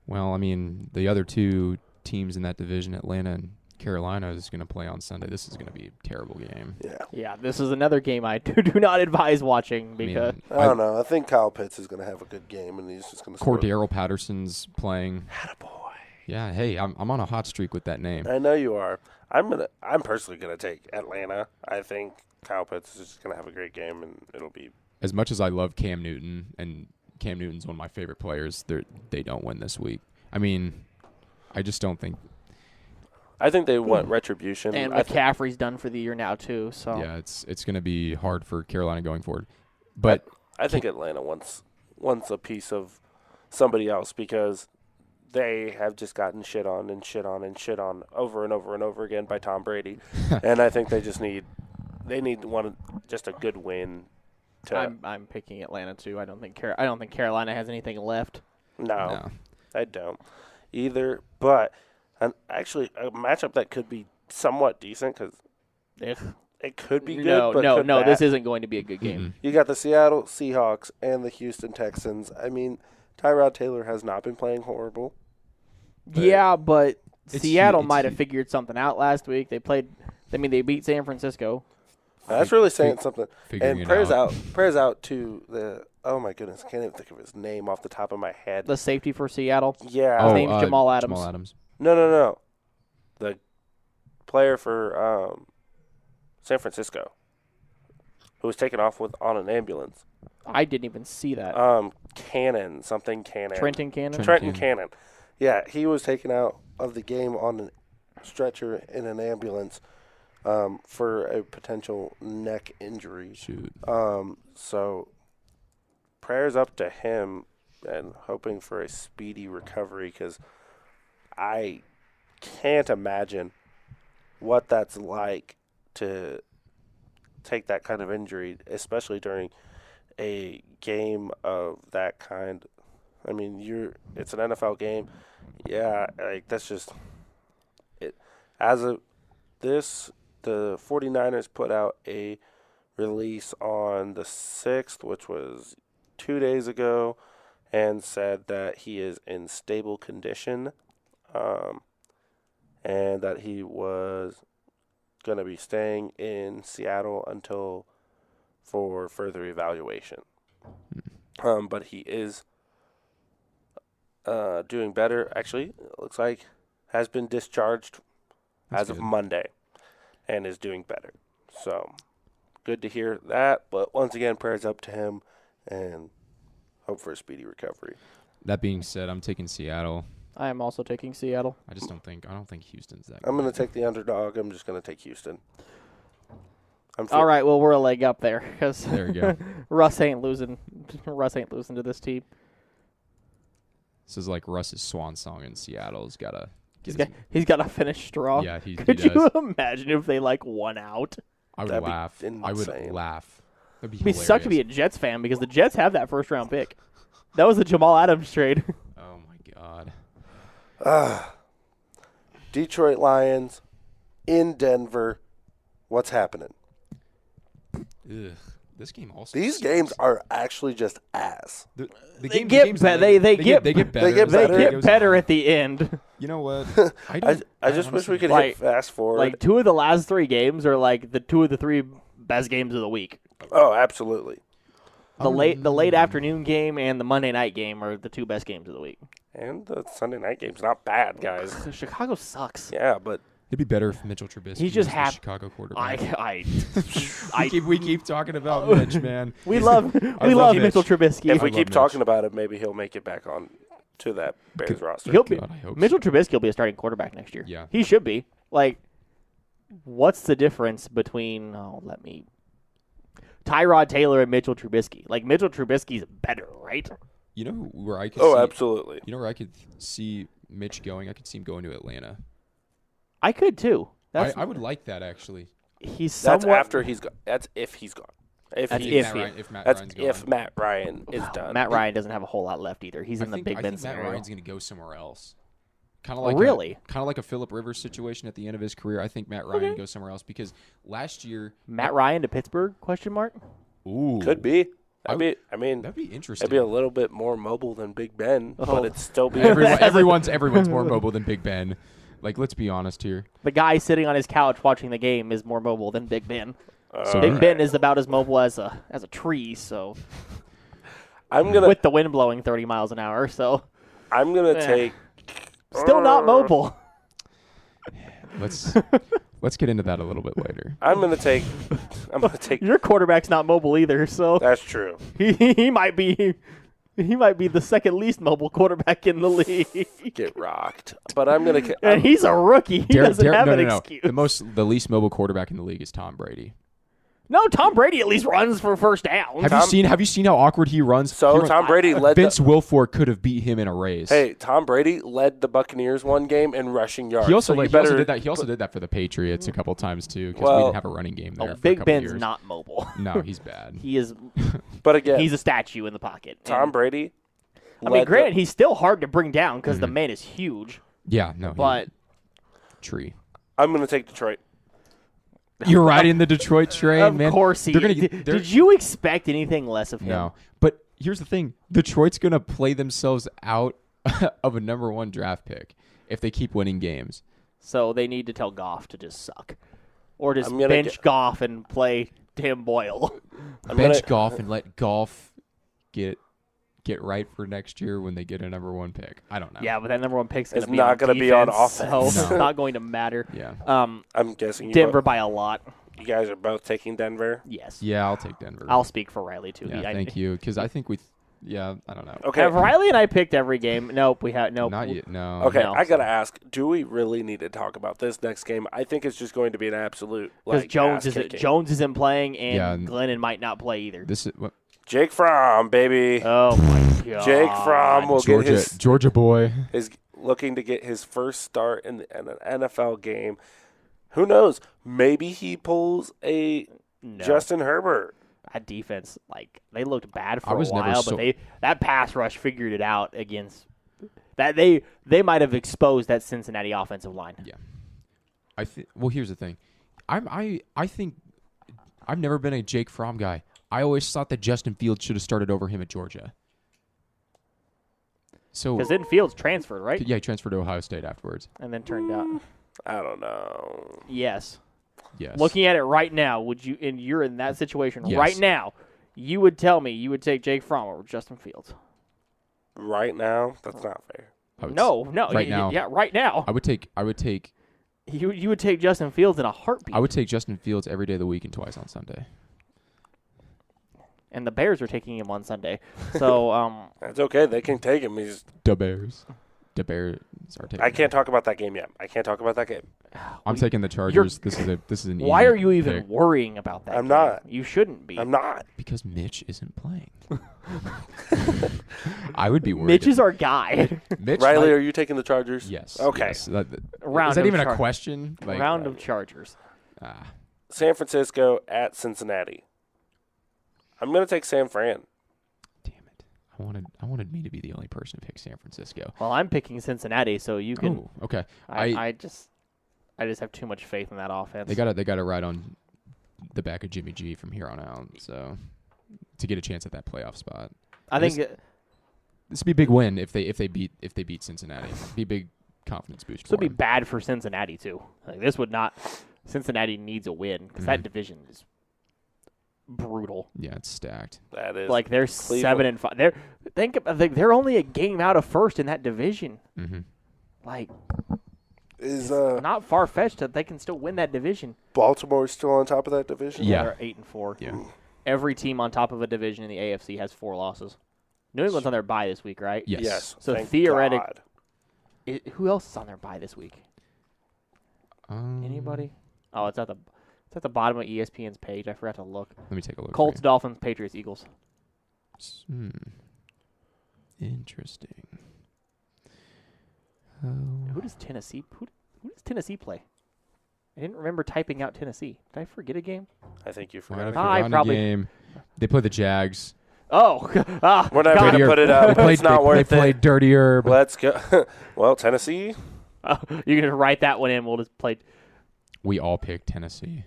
Well, I mean, the other two teams in that division, Atlanta and Carolina, is going to play on Sunday. This is going to be a terrible game. Yeah. Yeah, this is another game I do not advise watching because I don't know. I think Kyle Pitts is going to have a good game, and he's just going to score. Cordero Patterson's playing. Attaboy. Yeah, hey, I'm on a hot streak with that name. I know you are. I'm personally going to take Atlanta. I think Kyle Pitts is just going to have a great game, and it'll be. As much as I love Cam Newton, and Cam Newton's one of my favorite players, they don't win this week. I mean, I just don't think. I think they want retribution. and McCaffrey's done for the year now too. So Yeah, it's going to be hard for Carolina going forward. But I think Atlanta wants a piece of somebody else because they have just gotten shit on and shit on and shit on over and over and over again by Tom Brady, and I think they need just a good win. I'm picking Atlanta too. I don't think Carolina has anything left. No, I don't either. But actually, a matchup that could be somewhat decent because it could be good. No, this isn't going to be a good game. Mm-hmm. You got the Seattle Seahawks and the Houston Texans. I mean, Tyrod Taylor has not been playing horrible. Yeah, but Seattle it's might have huge. figured something out last week. They beat San Francisco. That's really saying something. Figuring And it prayers out to the my goodness, I can't even think of his name off the top of my head. The safety for Seattle. Yeah. His name's Jamal Adams. Jamal Adams. No. The player for San Francisco who was taken off on an ambulance. I didn't even see that. Cannon. Trenton Cannon. Trenton Cannon. Yeah, he was taken out of the game on a stretcher in an ambulance for a potential neck injury. Shoot. So prayers up to him and hoping for a speedy recovery because I can't imagine what that's like to take that kind of injury, especially during a game of that kind. I mean, it's an NFL game. Yeah, like that's just it. As of this, the 49ers put out a release on the 6th, which was 2 days ago, and said that he is in stable condition, and that he was going to be staying in Seattle until for further evaluation. But he is doing better. Actually, it looks like has been discharged as of Monday and is doing better. So good to hear that. But once again, prayers up to him and hope for a speedy recovery. That being said, I'm taking Seattle. I am also taking Seattle. I don't think Houston's that I'm good. going to take the underdog. I'm just going to take Houston. All right, well, we're a leg up there because There you go. Russ ain't losing. Russ ain't losing to this team. This is like Russ's swan song in Seattle. He's got to finish strong. Yeah, he Could does. you imagine if they won out? I would That'd be laugh. I would insane. laugh. That'd be It'd be hilarious. suck to be a Jets fan because the Jets have that first round pick. That was the Jamal Adams trade. Oh my God. Detroit Lions in Denver. What's happening? Ugh. This game also. These sucks. games are actually just ass. The They game- get games be- late- they they get- get better. they get as the better. They game get goes better on. at the end. You know what? I just wanna wish we see could it. Like- hit fast forward. Like 2 of the last 3 games are like the 2 of the 3 best games of the week. Oh, absolutely. The late afternoon game and the Monday night game are the 2 best games of the week. And the Sunday night game's not bad, guys. Chicago sucks. Yeah, but It'd be better if Mitchell Trubisky He's just was the happy. Chicago quarterback. We we keep talking about Mitch, man. love love Mitchell Mitch. Trubisky. if we love keep Mitch. talking about it, maybe he'll make it back on to that Bears roster. He'll be God, I hope Mitchell Trubisky will be a starting quarterback next year. Yeah. He should be. Like, what's the difference between Tyrod Taylor and Mitchell Trubisky? Like, Mitchell Trubisky's better, right? You know where I could Oh, see, absolutely. You know where I could see Mitch going? I could see him going to Atlanta. I could too. I would like that, actually. He's That's somewhat. after he's gone. That's if he's gone. If That's he, if he- If Matt that's Ryan's gone. if Matt Ryan is done. Matt Ryan doesn't have a whole lot left either. He's in the Big I Ben think Matt scenario. Ryan's going to go somewhere else. Kind Oh, of like really? kind of like a Phillip Rivers situation at the end of his career. I think Matt Ryan goes somewhere else because last year Matt Ryan to Pittsburgh? Question mark. ooh, Could be. I mean, that'd be interesting. it'd be a little bit more mobile than Big Ben, Oh. but it'd still be. everyone's more mobile than Big Ben. Like, let's be honest here. The guy sitting on his couch watching the game is more mobile than Big Ben. So Big Ben is about as mobile as a tree. So I'm gonna. with the wind blowing 30 miles an hour, so I'm gonna Eh. take. still not mobile. Let's get into that a little bit later. I'm gonna take. I'm gonna take. Your quarterback's not mobile either, so That's true. he might be the second least mobile quarterback in the league. Get rocked, but I'm gonna. And he's a rookie. He doesn't have an excuse. The least mobile quarterback in the league is Tom Brady. No, Tom Brady at least runs for first down. Have you seen how awkward he runs? So He runs- Tom Brady led. Vince Wilfork could have beat him in a race. Hey, Tom Brady led the Buccaneers one game in rushing yards. he also so you he also better- did that. He also did that for the Patriots a couple times too, because we Well- didn't have a running game there. for a Big couple Ben's years. not mobile. No, he's bad. He is. But again, He's a statue in the pocket. Tom And, Brady. I mean, led granted, he's still hard to bring down because Mm-hmm. the man is huge. Yeah, no. But tree. I'm gonna take Detroit. You're riding the Detroit train, of man. course he. They're gonna Did you expect anything less of him? No, but here's the thing: Detroit's gonna play themselves out of a number 1 draft pick if they keep winning games. So they need to tell Goff to just suck, or just I'm gonna bench get- Goff and play Tim Boyle. Bench Golf and let Golf get right for next year when they get a number 1 pick. I don't know. Yeah, but that number 1 pick's It's going to be not on gonna be on defense, offense. so it's No. not going to matter. Yeah. I'm guessing Denver by a lot. You guys are both taking Denver. Yes. Yeah, I'll take Denver. I'll speak for Riley too. Yeah, thank you, because I think I don't know. Okay. Have Riley and I picked every game? Nope, we have nope. Not yet. No. Okay, No. I gotta ask: do we really need to talk about this next game? I think it's just going to be an absolute Because Jones ass-kicking. isn't playing, and Yeah, Glennon might not play either. This is what Jake Fromm, baby. Oh my god! Jake Fromm will get Georgia boy. is looking to get his first start in an NFL game. Who knows? Maybe he pulls a No. Justin Herbert. That defense, like they looked bad for I was a never while, so- but that pass rush figured it out against that. They might have exposed that Cincinnati offensive line. Yeah. Well, here's the thing. I think I've never been a Jake Fromm guy. I always thought that Justin Fields should have started over him at Georgia. So Because then Fields transferred, right? yeah, he transferred to Ohio State afterwards. And then turned out I don't know. yes. Yes. Looking at it right now, would you? And you're in that situation Yes. right now. You would tell me you would take Jake Fromm over Justin Fields. Right now, that's not fair. No. Right now. Yeah, right now. I would take You would take Justin Fields in a heartbeat. I would take Justin Fields every day of the week and twice on Sunday. And the Bears are taking him on Sunday. So That's okay. They can take him. The Bears are taking. I can't talk about that game yet. I'm taking the Chargers. This is an. Why easy are you even pick. worrying about that? I'm game? not. You shouldn't be. I'm not. Because Mitch isn't playing. I would be worried. Mitch is our guy. Mitch Riley, might- are you taking the Chargers? Yes. Okay. Yes. Round Is that of even a Char- question? Round of Chargers. San Francisco at Cincinnati. I'm going to take San Fran. Damn it! I wanted me to be the only person to pick San Francisco. Well, I'm picking Cincinnati, so you can. Ooh, okay. I just have too much faith in that offense. They got to ride on the back of Jimmy G from here on out. So to get a chance at that playoff spot, I think this would be a big win if they beat Cincinnati. It'd be a big confidence boost. this would for be them. bad for Cincinnati too. Like, this would not. Cincinnati needs a win because that division is brutal. Yeah, it's stacked. That is. Like they're 7-5. They're only a game out of first in that division. Mm-hmm. Like Is not far fetched that they can still win that division. Baltimore still on top of that division? Yeah. They're 8-4. Yeah. Every team on top of a division in the AFC has 4 losses. New England's on their bye this week, right? Yes. Yes. So thank theoretic- God. Who else is on their bye this week? Mm. Anybody? Oh, it's at the bottom of ESPN's page. I forgot to look. Let me take a look. for Colts, you. Dolphins, Patriots, Eagles. Interesting. Who does Tennessee? Who does Tennessee play? I didn't remember typing out Tennessee. Did I forget a game? I think you Might have forgot. I forgotten a probably- game. They play the Jags. Oh, We're not going to Dirty put it Herb. up. They played, It's not they worth played it. Dirty Herb. Let's go. Well, Tennessee. you can write that one in. We'll just play. We all picked Tennessee.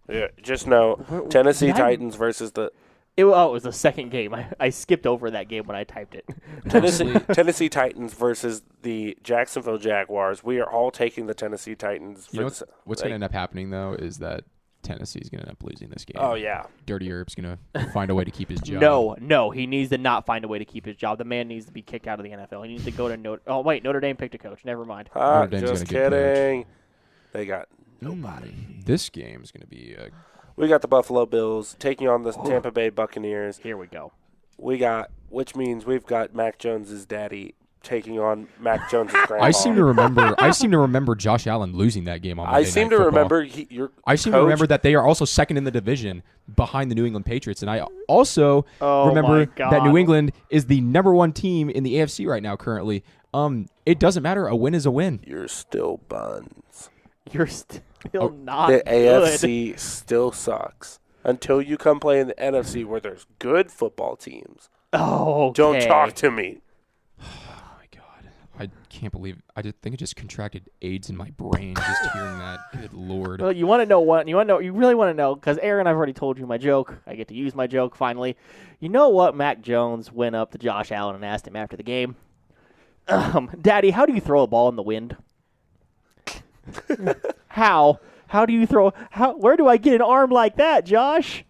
Yeah, just know Tennessee did I- Titans versus the It was the second game. I skipped over that game when I typed it. Tennessee Titans versus the Jacksonville Jaguars. We are all taking the Tennessee Titans. You know what's going to end up happening, though, is that Tennessee's going to end up losing this game. Oh, yeah. Dirty Herb's going to find a way to keep his job. No, he needs to not find a way to keep his job. The man needs to be kicked out of the NFL. He needs to go to Notre Dame picked a coach. Never mind. Notre Dame's Just got a good kidding. They got nobody. This game's going to be We got the Buffalo Bills taking on the Tampa Bay Buccaneers. Here we go. Which means we've got Mac Jones's daddy taking on Mac Jones's grandpa. I seem to remember Josh Allen losing that game on Monday I seem Night to Football. remember I seem to remember that they are also second in the division behind the New England Patriots, and I also Oh, remember my God. that New England is the number 1 team in the AFC right now currently. It doesn't matter. A win is a win. You're still buns. You're still not The good. AFC still sucks until you come play in the NFC where there's good football teams. Oh, okay. Don't talk to me. Oh my God, I can't believe I think I just contracted AIDS in my brain just hearing that. Good Lord. Well, you want to know what? You really want to know, because Aaron, I've already told you my joke. I get to use my joke finally. You know what? Mac Jones went up to Josh Allen and asked him after the game, Daddy, how do you throw a ball in the wind? How? How do you throw? Where do I get an arm like that, Josh?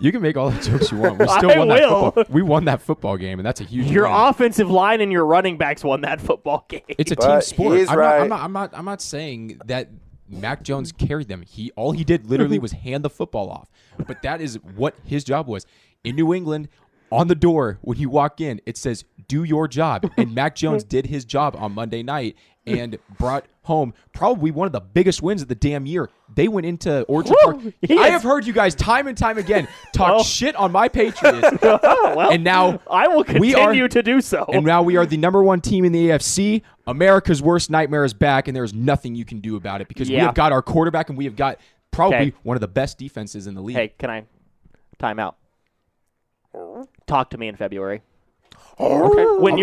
You can make all the jokes you want. We I still won that will. football. We won that football game, and that's a huge Your win. offensive line and your running backs won that football game. It's a But team sport. he's I'm right. not saying that Mac Jones carried them. All he did literally was hand the football off. But that is what his job was. In New England, on the door when you walk in, it says "Do your job," and Mac Jones did his job on Monday night and brought home probably one of the biggest wins of the damn year. They went into Orchard Park. I have heard you guys time and time again talk shit on my Patriots, and now I will continue to do so. And now we are the number 1 team in the AFC. America's worst nightmare is back, and there's nothing you can do about it because we have got our quarterback and we have got probably one of the best defenses in the league. Hey, can I time out? Talk to me in February. Okay. When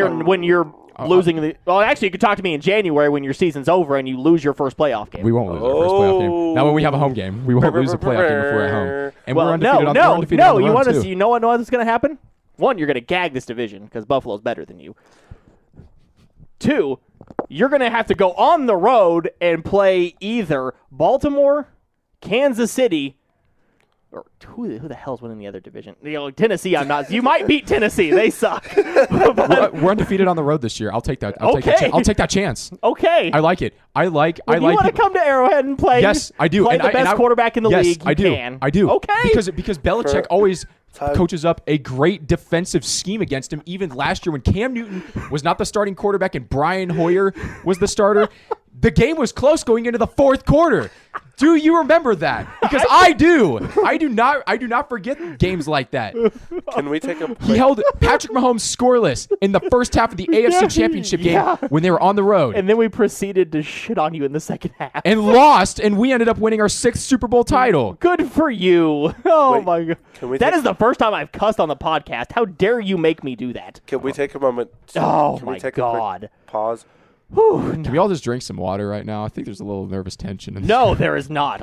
you're losing the actually you could talk to me in January when your season's over and you lose your first playoff game. We won't lose our first playoff game. Now when we have a home game, we won't lose a playoff game if we're at home. And we're undefeated on the you road, want to too. see? You know what's going to happen? One, you're going to gag this division because Buffalo's better than you. 2, you're going to have to go on the road and play either Baltimore, Kansas City, or who the hell's winning the other division? Tennessee, I'm not. You might beat Tennessee. They suck. We're undefeated on the road this year. I'll take that. I'll take that chance. Okay. I like it. You want to come to Arrowhead and play? Yes, I do. Play the best quarterback in the league. I do. Can. I do. Okay. Because Belichick always coaches up a great defensive scheme against him. Even last year when Cam Newton was not the starting quarterback and Brian Hoyer was the starter, the game was close going into the fourth quarter. Do you remember that? Because I do. I do not forget games like that. Can we take a break? He held Patrick Mahomes scoreless in the first half of the AFC Championship game when they were on the road. And then we proceeded to shit on you in the second half. And lost, and we ended up winning our 6th Super Bowl title. Good for you. Oh, Wait, my God. That is the first time I've cussed on the podcast. How dare you make me do that? Can we take a moment? Oh, my God. A quick pause? Can we all just drink some water right now? I think there's a little nervous tension. No, there is not.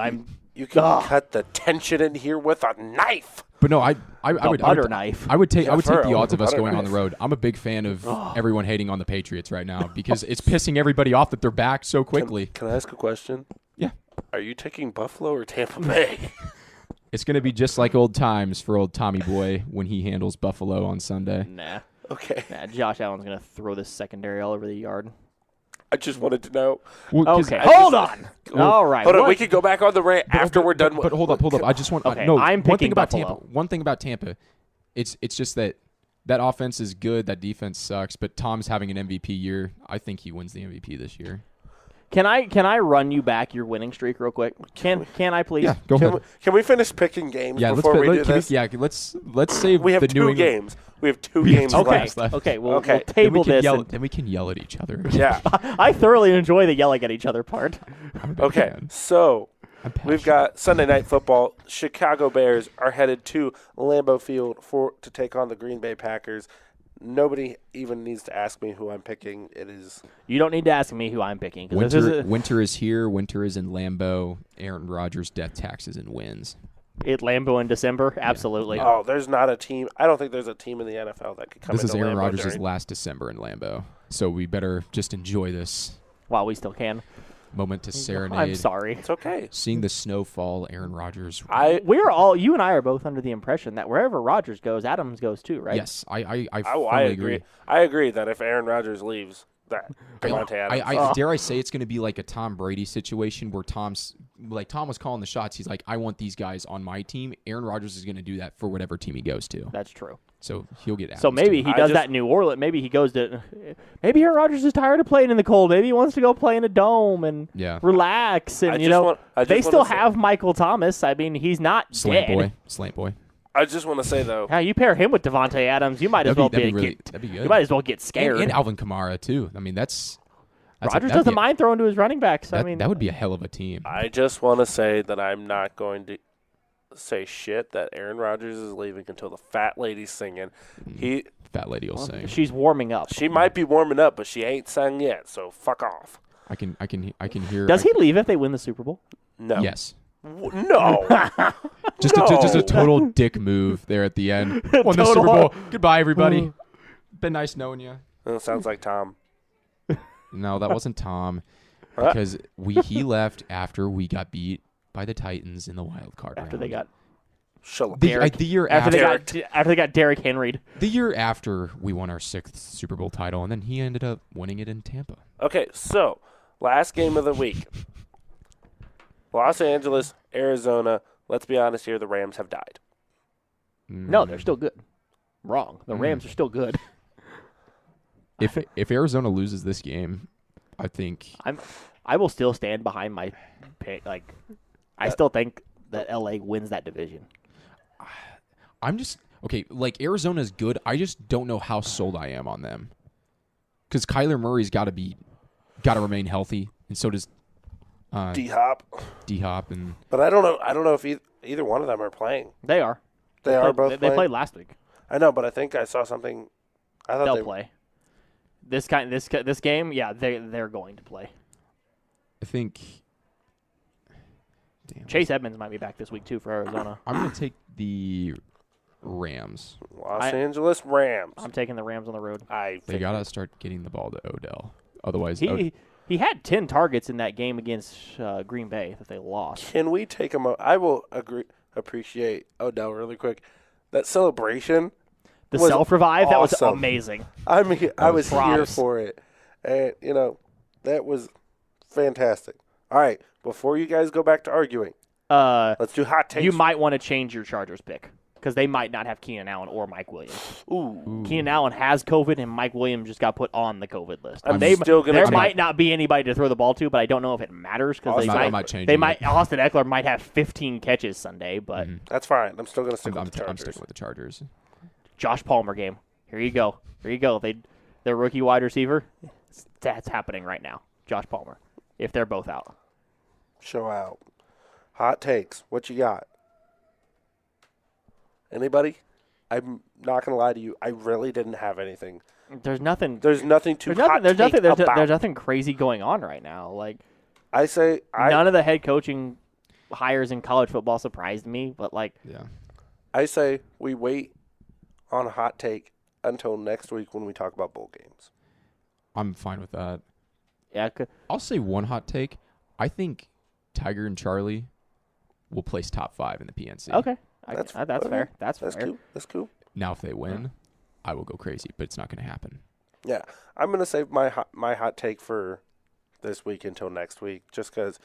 You can cut the tension in here with a knife. But no, I would butter knife. I would take the a odds of us butter going on the knife. road. I'm a big fan of everyone hating on the Patriots right now because it's pissing everybody off that they're back so quickly. Can I ask a question? Yeah. Are you taking Buffalo or Tampa Bay? It's going to be just like old times for old Tommy Boy when he handles Buffalo on Sunday. Nah. Okay. Nah, Josh Allen's going to throw this secondary all over the yard. I just wanted to know. Okay, hold on. All right. Hold on. We can go back on the rant after we're done. But hold up. I just want Okay, no. I'm one picking thing about Buffalo. Tampa. One thing about Tampa, it's just that offense is good. That defense sucks. But Tom's having an MVP year. I think he wins the MVP this year. Can I run you back your winning streak real quick? Can I please? Yeah, go ahead. Can we finish picking games before we do this? Let's save We have the New two England games. We have two games Okay. left. Okay. We'll Okay. table this. Then we can yell at each other. Yeah. I thoroughly enjoy the yelling at each other part. I'm a big Okay. fan. So I'm we've passionate. got Sunday Night Football. Chicago Bears are headed to Lambeau Field to take on the Green Bay Packers. Nobody even needs to ask me who I'm picking. It is. You don't need to ask me who I'm picking. 'Cause this is Winter is here. Winter is in Lambeau. Aaron Rodgers' death taxes and wins. at Lambeau in December. Absolutely. Oh, there's not a team. I don't think there's a team in the NFL that could come This is into Aaron Lambeau Rodgers' during- last December in Lambeau. So we better just enjoy this While we still can. moment to serenade. I'm sorry. It's okay. Seeing the snow fall, Aaron Rodgers. You and I are both under the impression that wherever Rodgers goes, Adams goes too, right? Yes, I I fully agree. I agree that if Aaron Rodgers leaves, that Devontae Adams. Dare I say it's going to be like a Tom Brady situation where Tom was calling the shots. He's like, I want these guys on my team. Aaron Rodgers is going to do that for whatever team he goes to. That's true. So he'll get Adams So maybe too. he does that in New Orleans. Maybe he goes to. Maybe Aaron Rodgers is tired of playing in the cold. Maybe he wants to go play in a dome and relax. And they still have Michael Thomas. I mean, he's not dead. Slant boy. I just want to say though. Yeah, you pair him with Devontae Adams, you might as well that'd be good. You might as well get scared. And Alvin Kamara too. I mean, that's Rodgers doesn't mind throwing to his running backs. I mean, that would be a hell of a team. I just want to say that I'm not going to say shit that Aaron Rodgers is leaving until the fat lady's singing. Fat lady will sing. She's warming up. She might be warming up, but she ain't sung yet. So fuck off. I can hear. Does he leave if they win the Super Bowl? No. Yes. No. Just a total dick move there at the end. Won the Super Bowl. Goodbye, everybody. Been nice knowing you. That sounds like Tom. No, that wasn't Tom. Huh? Because he left after we got beat by the Titans in the wild card round. After they got the year after after they got Derrick Henry. the year after we won our 6th Super Bowl title, and then he ended up winning it in Tampa. Okay, so last game of the week. Los Angeles, Arizona. Let's be honest here, the Rams have died. No, they're still good. Wrong. The Rams are still good. If Arizona loses this game, I think I will still stand behind my pick. Like, I still think that LA wins that division. I'm just okay. Like Arizona's good. I just don't know how sold I am on them. Because Kyler Murray's got to remain healthy, and so does D-Hop. and. But I don't know if either one of them are playing. They are. They are both They playing? played last week. I know, but I think I saw something. I thought They'll play. This game, yeah, they're going to play. I think. Damn. Chase Edmonds might be back this week too for Arizona. I'm going to take the Rams. Los Angeles Rams. I'm taking the Rams on the road. They got to start getting the ball to Odell. Otherwise, he had 10 targets in that game against Green Bay that they lost. Can we take a moment? I will appreciate Odell really quick. That celebration. The self-revive, that was awesome. Amazing. I mean, I was here props. for it. And, that was fantastic. All right, before you guys go back to arguing, let's do hot takes. You might want to change your Chargers pick because they might not have Keenan Allen or Mike Williams. Ooh. Keenan Allen has COVID, and Mike Williams just got put on the COVID list. There might not be anybody to throw the ball to, but I don't know if it matters because Austin Eckler might have 15 catches Sunday, but that's fine. I'm still going to stick with the Chargers. I'm sticking with the Chargers. Josh Palmer game. Here you go. Their rookie wide receiver. That's happening right now. Josh Palmer. If they're both out. Show out. Hot takes. What you got? Anybody? I'm not going to lie to you. I really didn't have anything. There's nothing There's nothing crazy going on right now. Like I say none of the head coaching hires in college football surprised me, but I say we wait on a hot take until next week when we talk about bowl games. I'm fine with that. Yeah, I'll say one hot take. I think Tiger and Charlie will place top 5 in the PNC. Okay. That's fair. That's fair. Cool. That's cool. Now, if they win, I will go crazy, but it's not going to happen. Yeah. I'm going to save my hot take for this week until next week just because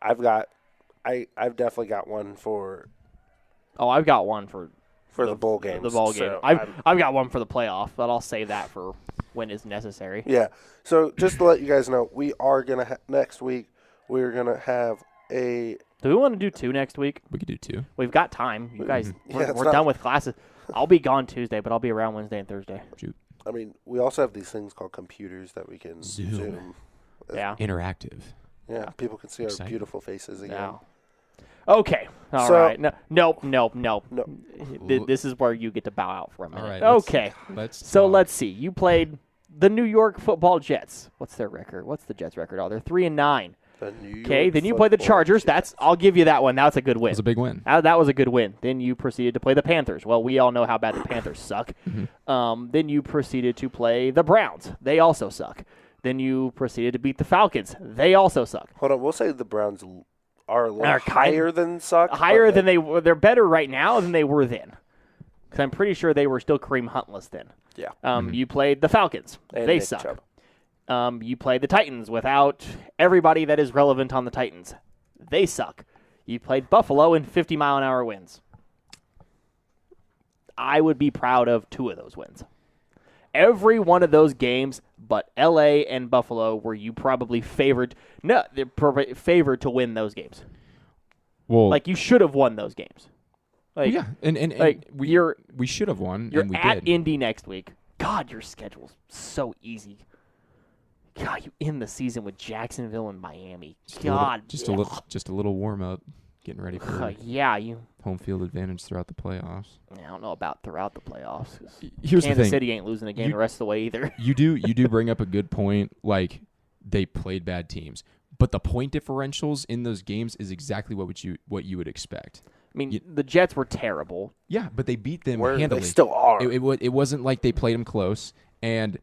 I've definitely got one for – Oh, I've got one for the bowl games. The bowl game. So I've got one for the playoff, but I'll save that for when it's necessary. Yeah. So just to let you guys know, we are going to next week we're going to have a Do we want to do 2 next week? We could do 2. We've got time. You guys, Yeah, we're done with classes. I'll be gone Tuesday, but I'll be around Wednesday and Thursday. Shoot. I mean, we also have these things called computers that we can Zoom. Yeah. Interactive. Yeah, people can see Exciting. our beautiful faces again. No. Okay. All right. Nope. No. This is where you get to bow out for a minute. All right, okay. Let's let's see. You played the New York Football Jets. What's their record? What's the Jets' record? Oh, they're 3-9. Okay. Then you played the Chargers. I'll give you that one. That's a good win. It was a big win. That was a good win. Then you proceeded to play the Panthers. Well, we all know how bad the Panthers suck. Then you proceeded to play the Browns. They also suck. Then you proceeded to beat the Falcons. They also suck. Hold on. We'll say the Browns are a little higher than suck. Higher than they were. They're better right now than they were then. Because I'm pretty sure they were still Kareem Huntless then. Yeah. You played the Falcons. And they Nick suck. Chubb. You played the Titans without everybody that is relevant on the Titans. They suck. You played Buffalo in 50-mile-an-hour winds. I would be proud of 2 of those wins. Every one of those games, but L.A. and Buffalo, were you probably favored? No, they're favored to win those games. Well, you should have won those games. yeah, and we should have won. You're and we at did. Indy next week. God, your schedule's so easy. God, you end the season with Jacksonville and Miami. Just a little warm up, getting ready for home field advantage throughout the playoffs. I don't know about throughout the playoffs. Here's the thing. Kansas City ain't losing a game the rest of the way either. You do bring up a good point. They played bad teams, but the point differentials in those games is exactly what you would expect. I mean, the Jets were terrible. Yeah, but they beat them Where handily. they still are. It wasn't like they played them close, and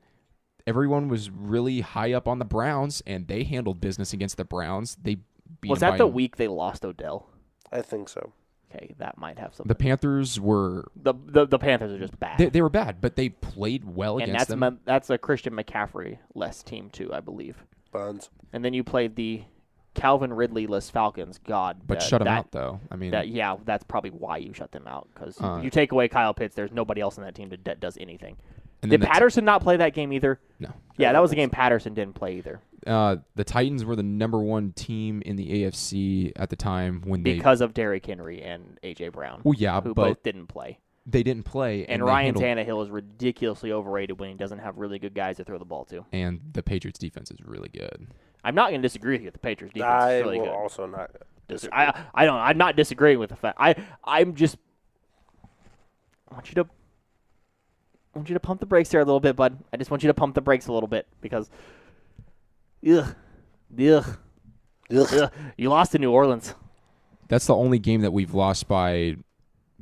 everyone was really high up on the Browns, and they handled business against the Browns. They beat Was them that the week they lost Odell? I think so. Okay, that might have something. The Panthers were the Panthers are just bad. They were bad, but they played well against them. And that's a Christian McCaffrey-less team too, I believe. Buns. And then you played the Calvin Ridley-less Falcons. God, but shut them out though. I mean, that's probably why you shut them out because you take away Kyle Pitts. There's nobody else on that team that does anything. Did Patterson not play that game either? No. Yeah, that was a game Patterson didn't play either. The Titans were the number 1 team in the AFC at the time because of Derrick Henry and A.J. Brown. Well, yeah, who but both didn't play. They didn't play, and Ryan Tannehill is ridiculously overrated when he doesn't have really good guys to throw the ball to. And the Patriots' defense is really good. I'm not going to disagree with you. The Patriots' defense is really good. I will also not disagree. I'm not disagreeing with the fact. I'm just. I want you to pump the brakes there a little bit, bud. I just want you to pump the brakes a little bit because, you lost to New Orleans. That's the only game that we've lost by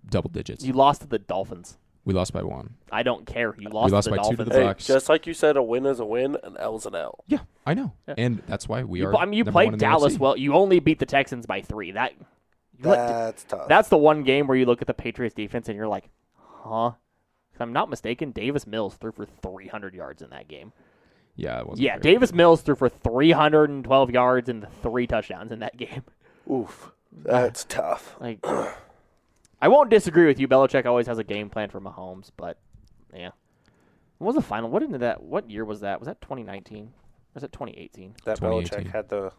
double digits. You lost to the Dolphins. We lost by 1. I don't care. You lost, lost to by the 2 to Dolphins. the Hey, Bucks. just like you said, a win is a win, an L's an L. Yeah, I know. Yeah. And that's why we are. I mean, you number played 1 in the Dallas AFC. well. You only beat the Texans by 3. That's tough. That's the one game where you look at the Patriots defense and you're like, huh? If I'm not mistaken, Davis Mills threw for 300 yards in that game. Yeah, it wasn't. Yeah, very Davis good. Mills threw for 312 yards and 3 touchdowns in that game. Oof. That's tough. Like, I won't disagree with you. Belichick always has a game plan for Mahomes, but yeah. What was the final? What year was that? Was that 2019? Or was it 2018? That 2018. Belichick had the. Are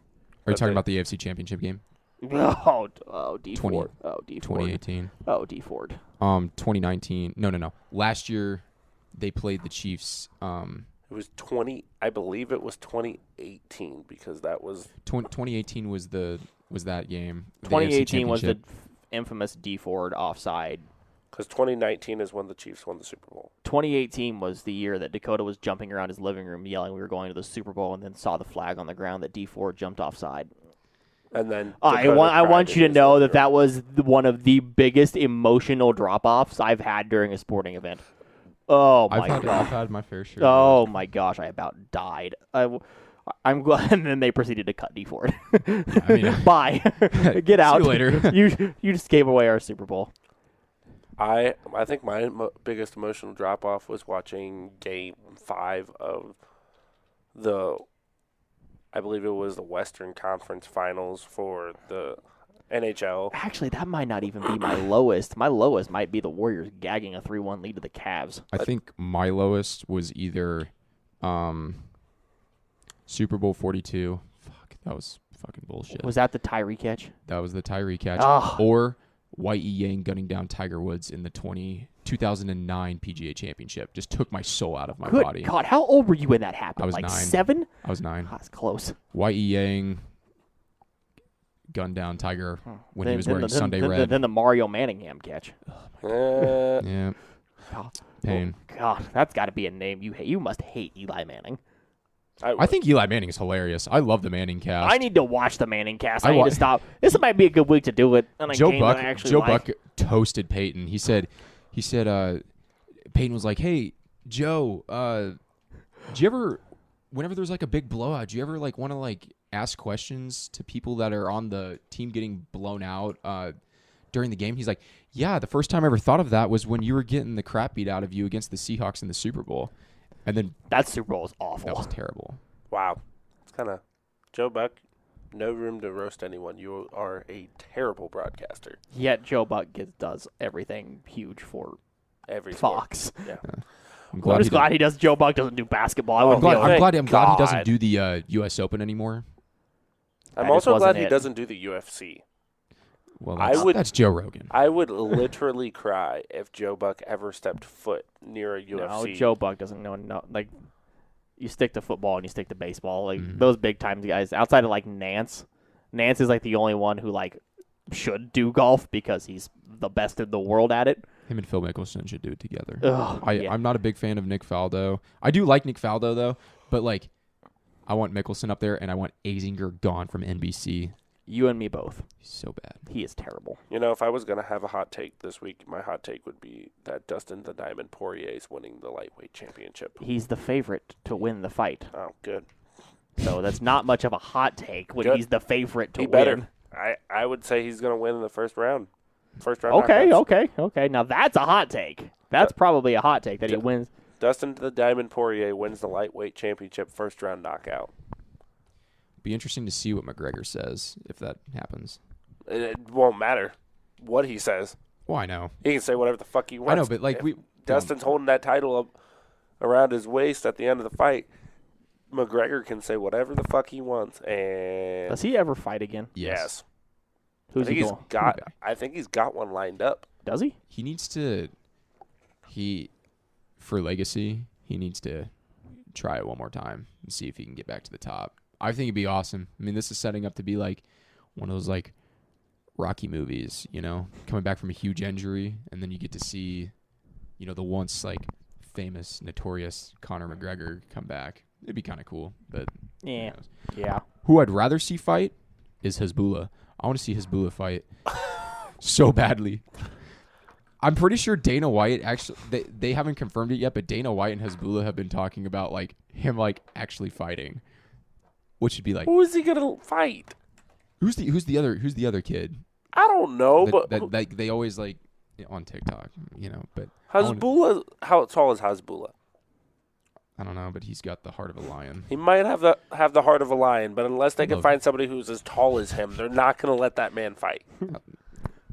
you talking about the AFC Championship game? Oh, D 20 Ford. Oh, D Ford. 2018. Oh, D Ford. 2019. No. Last year, they played the Chiefs. It was 20. I believe it was 2018 because that was. 2018 was that game. The AFC 2018 was the Championship. infamous D Ford offside. Because 2019 is when the Chiefs won the Super Bowl. 2018 was the year that Dakota was jumping around his living room yelling we were going to the Super Bowl and then saw the flag on the ground that D Ford jumped offside. And then I want you to know that was one of the biggest emotional drop-offs I've had during a sporting event. Oh, my I've God. had my fair share. Oh, my gosh. I about died. I'm glad, and then they proceeded to cut D Ford. I mean, Bye. Get out. See you later. You just gave away our Super Bowl. I think my biggest emotional drop off was watching Game 5 of I believe it was the Western Conference Finals for the NHL. Actually, that might not even be my lowest. My lowest might be the Warriors gagging a 3-1 lead to the Cavs. I think my lowest was either Super Bowl 42. Fuck, that was fucking bullshit. Was that the Tyree catch? That was the Tyree catch. Ah. Or Y.E. Yang gunning down Tiger Woods in the 2009 PGA Championship. Just took my soul out of my Good body. God, how old were you when that happened? I was like 9. 7? I was 9. That's close. Y.E. Yang gunned down Tiger when he was wearing Sunday red. Then the Mario Manningham catch. Yeah. God. Pain. Oh, God, that's got to be a name you hate. You must hate Eli Manning. I think Eli Manning is hilarious. I love the Manning cast. I need to watch the Manning cast. I need to stop. This might be a good week to do it. On a Joe game Buck. that I actually Joe like. Buck toasted Peyton. He said, Peyton was like, "Hey, Joe, do you ever, whenever there's like a big blowout, do you ever like want to like ask questions to people that are on the team getting blown out during the game?" He's like, "Yeah, the first time I ever thought of that was when you were getting the crap beat out of you against the Seahawks in the Super Bowl." And then That Super Bowl is awful. that was terrible. Wow. It's kind of Joe Buck, no room to roast anyone. You are a terrible broadcaster. Yet Joe Buck does everything huge for Every sport. Fox. Yeah. I'm I'm just glad Joe Buck doesn't do basketball. I wouldn't be able to- I'm glad he doesn't God. do the U.S. Open anymore. I'm That just also wasn't glad he it. doesn't do the UFC. Well, I would- that's Joe Rogan. I would literally cry if Joe Buck ever stepped foot near a UFC. No, Joe Buck doesn't know. No, like, you stick to football and you stick to baseball. Like, Mhm. those big time guys, outside of, like, Nance. Nance is, like, the only one who, like, should do golf because he's the best in the world at it. Him and Phil Mickelson should do it together. Ugh, yeah. I'm not a big fan of Nick Faldo. I do like Nick Faldo, though, but, like, I want Mickelson up there, and I want Azinger gone from NBC. You and me both. He's so bad. He is terrible. You know, if I was going to have a hot take this week, my hot take would be that Dustin the Diamond Poirier is winning the lightweight championship. He's the favorite to win the fight. Oh, good. So that's not much of a hot take when Good. he's the favorite to He win. better. I would say he's going to win in the first round. First round knockouts. Okay. Now that's a hot take. That's probably a hot take that he wins. Dustin the Diamond Poirier wins the lightweight championship first round knockout. Be interesting to see what McGregor says if that happens. It won't matter what he says. Well, I know. He can say whatever the fuck he wants. I know, but, like, If Dustin's holding that title up around his waist at the end of the fight, McGregor can say whatever the fuck he wants. And Does he ever fight again? yes. Who's he going? I think he's got one lined up. Does he? He needs to for legacy, he needs to try it one more time and see if he can get back to the top. I think it'd be awesome. I mean, this is setting up to be like one of those like Rocky movies, you know, coming back from a huge injury, and then you get to see, you know, the once like famous, notorious Conor McGregor come back. It'd be kind of cool, but Yeah. who knows? Yeah. Who I'd rather see fight is Hezbollah. I want to see Hezbollah fight so badly. I'm pretty sure Dana White actually they haven't confirmed it yet, but Dana White and Hezbollah have been talking about like him like actually fighting, which would be like Who is he gonna fight? who's the other kid? I don't know, That like they always like on TikTok, but Hezbollah. How tall is Hezbollah? I don't know, but he's got the heart of a lion. He might have the heart of a lion, but unless they can find somebody who's as tall as him, they're not gonna let that man fight.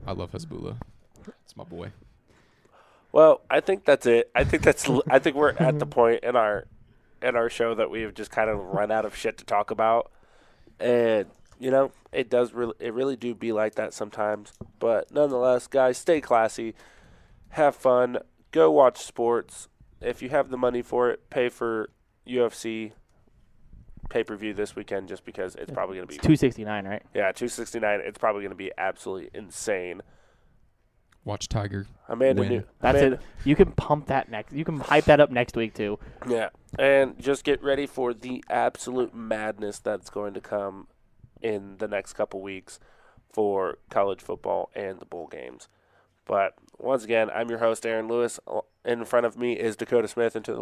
I love Hezbollah. It's my boy. Well, I think that's it. I think we're at the point in our show that we've just kind of run out of shit to talk about, and it really do be like that sometimes. But nonetheless, guys, stay classy, have fun, go watch sports. If you have the money for it, pay for UFC pay-per-view this weekend just because it's probably going to be $269, right? Yeah, $269. It's probably going to be absolutely insane. Watch Tiger. Amanda win. That's it. You can pump that next. You can hype that up next week too. Yeah, and just get ready for the absolute madness that's going to come in the next couple weeks for college football and the bowl games. But once again, I'm your host, Aaron Lewis. In front of me is Dakota Smith, and to the